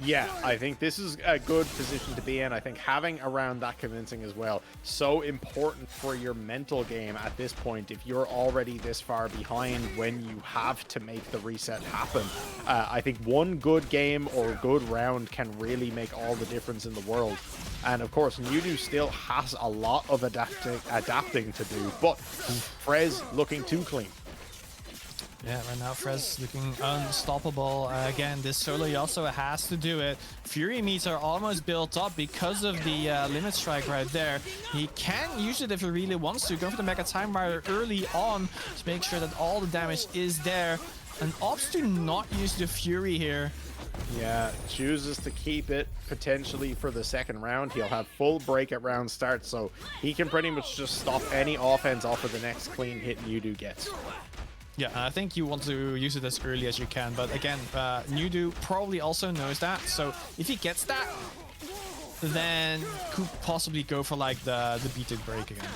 Yeah, I think this is a good position to be in. I think having a round that convincing as well, so important for your mental game at this point. If you're already this far behind when you have to make the reset happen, I think one good game or good round can really make all the difference in the world. And of course, Nyudu still has a lot of adapting to do, but Frezz looking too clean. Yeah, right now Frezz looking unstoppable. Again, this solo Yasuo has to do it. Fury meter almost built up because of the limit strike right there. He can use it if he really wants to. Go for the Mega Time Rider early on to make sure that all the damage is there. And opts to not use the Fury here. Yeah, chooses to keep it potentially for the second round. He'll have full break at round start, so he can pretty much just stop any offense off of the next clean hit Nyudu gets. Yeah, I think you want to use it as early as you can, but again, Nyudu probably also knows that, so if he gets that, then could possibly go for like the beat it break again.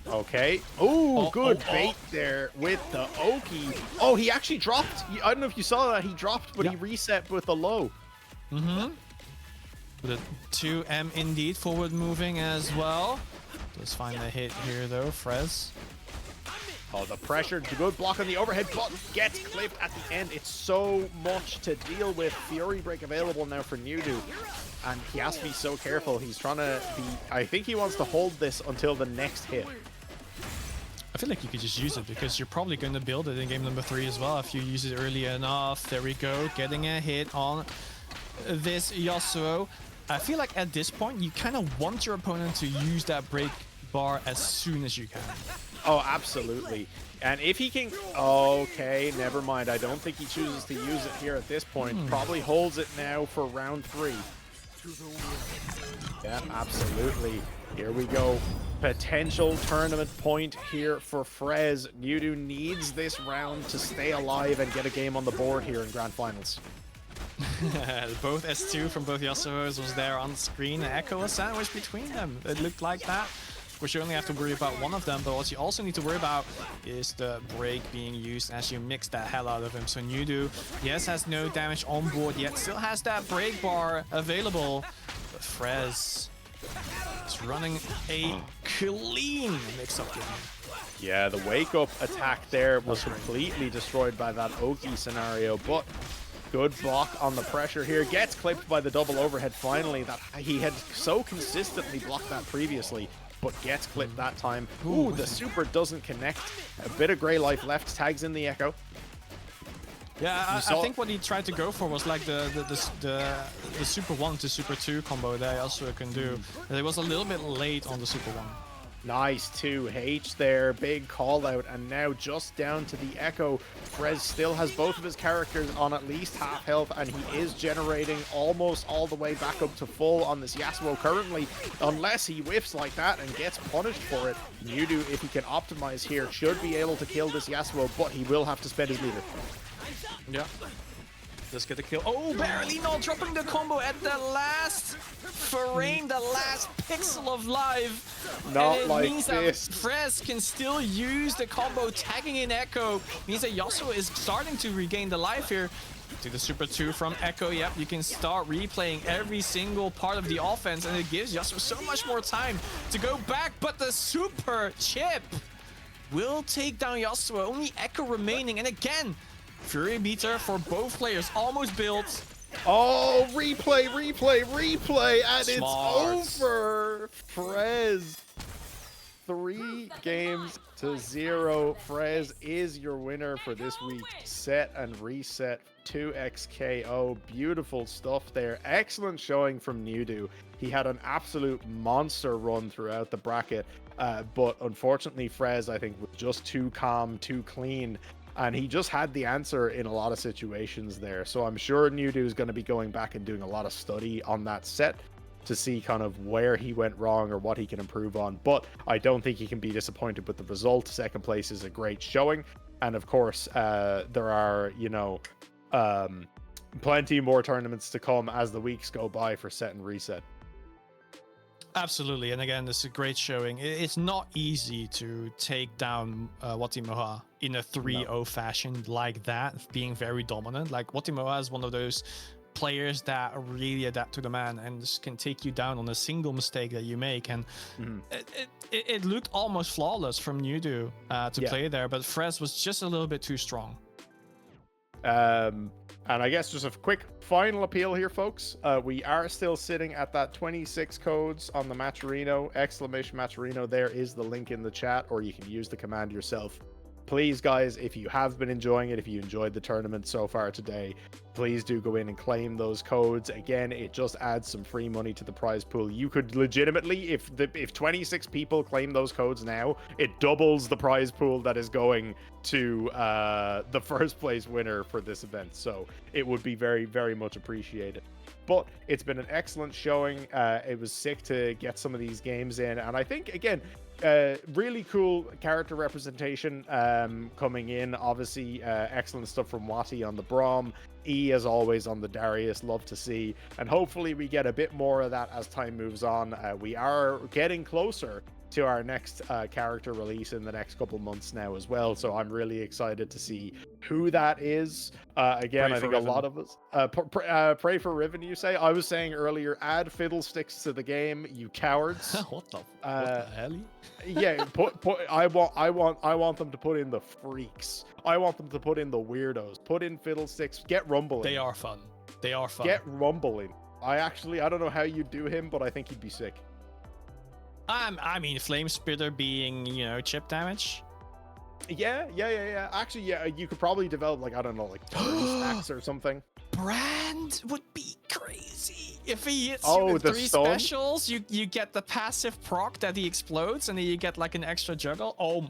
Okay. Ooh, good bait there with the Oki. Oh, he actually dropped. I don't know if you saw that. He dropped, but he reset with the low. Mm-hmm. With a 2M indeed, forward moving as well. Does find a hit here though, Frezz. Oh, the pressure, the good block on the overhead, but gets clipped at the end. It's so much to deal with. Fury break available now for Nyudu. and he has to be so careful. He's trying to be... I think he wants to hold this until the next hit. I feel like you could just use it because you're probably going to build it in game number 3 as well if you use it early enough. There we go, getting a hit on this Yasuo. I feel like at this point, you kind of want your opponent to use that break bar as soon as you can. Oh, absolutely. And if he can... Okay, never mind. I don't think he chooses to use it here at this point. Probably holds it now for round 3. Yeah, absolutely. Here we go. Potential tournament point here for Frezz. Nyudu needs this round to stay alive and get a game on the board here in Grand Finals. Both S2 from both Yasuos was there on screen. Echo a sandwich between them. It looked like that. Of course, you only have to worry about one of them, but what you also need to worry about is the break being used as you mix that hell out of him. So Nyudu, yes, has no damage on board yet, still has that break bar available. But Frezz is running a clean mix-up game. Yeah, the wake-up attack there was completely destroyed by that Oki scenario, but good block on the pressure here. Gets clipped by the double overhead finally. That he had so consistently blocked that previously, but gets clipped that time. Ooh, the super doesn't connect. A bit of gray life left, tags in the Echo. Yeah, I think what he tried to go for was like the super 1 to super 2 combo that Yasuo can do. It was a little bit late on the super 1. Nice 2H there, big call out, and now just down to the Echo. Frezz still has both of his characters on at least half health, and he is generating almost all the way back up to full on this Yasuo currently, unless he whiffs like that and gets punished for it. Nyudu, if he can optimize here, should be able to kill this Yasuo, but he will have to spend his meter. Yeah. Let's get the kill. Oh, barely not dropping the combo at the last frame, the last pixel of life. Not and it like means this. that Frezz can still use the combo, tagging in Echo. Means that Yasuo is starting to regain the life here. To the super 2 from Echo, yep, you can start replaying every single part of the offense, and it gives Yasuo so much more time to go back, but the super chip will take down Yasuo. Only Echo remaining, and again, Fury meter for both players almost built. Oh, replay, and Smart. it's over. Frezz, 3 games to 0. Frezz is your winner for this week. Set and reset 2x KO. Beautiful stuff there. Excellent showing from Nyudu. He had an absolute monster run throughout the bracket, but unfortunately Frezz, I think, was just too calm, too clean. And he just had the answer in a lot of situations there. So I'm sure Nyudu is going to be going back and doing a lot of study on that set to see kind of where he went wrong or what he can improve on. But I don't think he can be disappointed with the result. Second place is a great showing. And of course, there are, you know, plenty more tournaments to come as the weeks go by for set and reset. Absolutely, and again, this is a great showing. It's not easy to take down WatiMoha in a 3-0 fashion like that, being very dominant. Like, WatiMoha is one of those players that really adapt to the man and just can take you down on a single mistake that you make. And it looked almost flawless from Nyudu to play there, but Frezz was just a little bit too strong. And I guess just a quick final appeal here, folks. We are still sitting at that 26 codes on the Matcherino, !Matcherino. There is the link in the chat, or you can use the command yourself. Please, guys, if you have been enjoying it, if you enjoyed the tournament so far today, please do go in and claim those codes. Again, it just adds some free money to the prize pool. You could legitimately, if 26 people claim those codes now, it doubles the prize pool that is going to the first place winner for this event. So it would be very, very much appreciated. But it's been an excellent showing. It was sick to get some of these games in. And I think, again, really cool character representation coming in. Obviously, excellent stuff from Wati on the Braum. E, as always, on the Darius. Love to see. And hopefully we get a bit more of that as time moves on. We are getting closer to our next character release in the next couple months now as well. So I'm really excited to see who that is. Again, I think a lot of us pray for Riven, you say. I was saying earlier, add fiddlesticks to the game, you cowards. What the hell? Yeah, I want them to put in the freaks. I want them to put in the weirdos. Put in fiddlesticks. Get rumbling. They are fun. They are fun. Get rumbling. I don't know how you'd do him, but I think he'd be sick. I mean, Flame Spitter being, you know, chip damage. Yeah. Actually, yeah, you could probably develop, like, I don't know, like 30 stacks or something. Brand would be crazy. If he hits Oh, you with the 3 stun? specials, you get the passive proc that he explodes, and then you get like an extra juggle. Oh,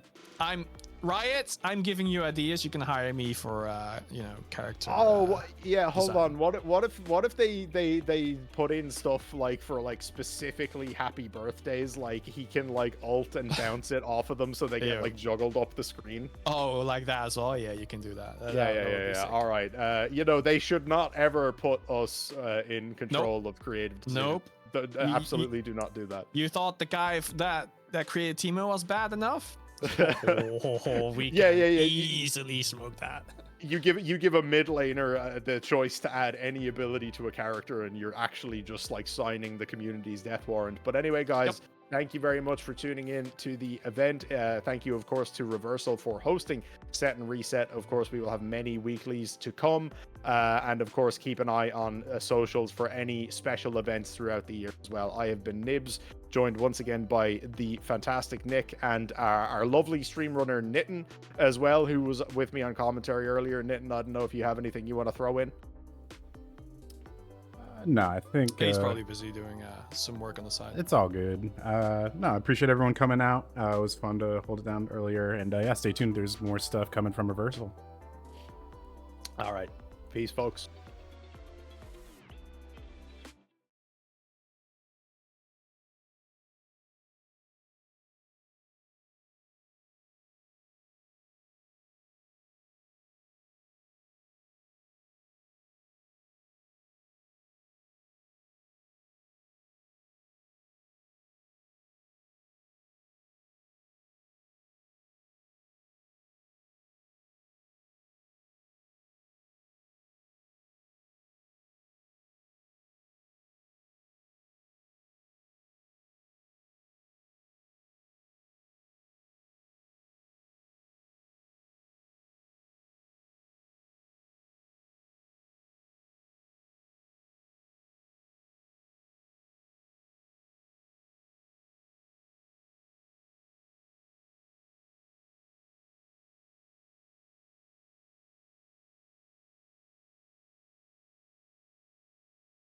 Riot, I'm giving you ideas. You can hire me for, you know, character. Oh, yeah. Hold design. on. What if they put in stuff like for like specifically happy birthdays? Like he can like ult and bounce it off of them so they get like juggled up the screen. Oh, like that as well. Yeah, you can do that. Yeah. All right. You know, they should not ever put us in control of creative decisions. Nope. Absolutely do not do that. You thought the guy that created Teemo was bad enough? We can easily smoke that. You give a mid laner the choice to add any ability to a character, and you're actually just like signing the community's death warrant. But anyway, guys, thank you very much for tuning in to the event. Thank you, of course, to Reversal for hosting Set and Reset. Of course, we will have many weeklies to come. And of course, keep an eye on socials for any special events throughout the year as well. I have been Nibs, joined once again by the fantastic Nick and our lovely stream runner Nitin as well, who was with me on commentary earlier. Nitin, I don't know if you have anything you want to throw in. No, I think he's probably busy doing some work on the side. It's all good. No, I appreciate everyone coming out. It was fun to hold it down earlier, and yeah, stay tuned. There's more stuff coming from Reversal. All right, peace, folks.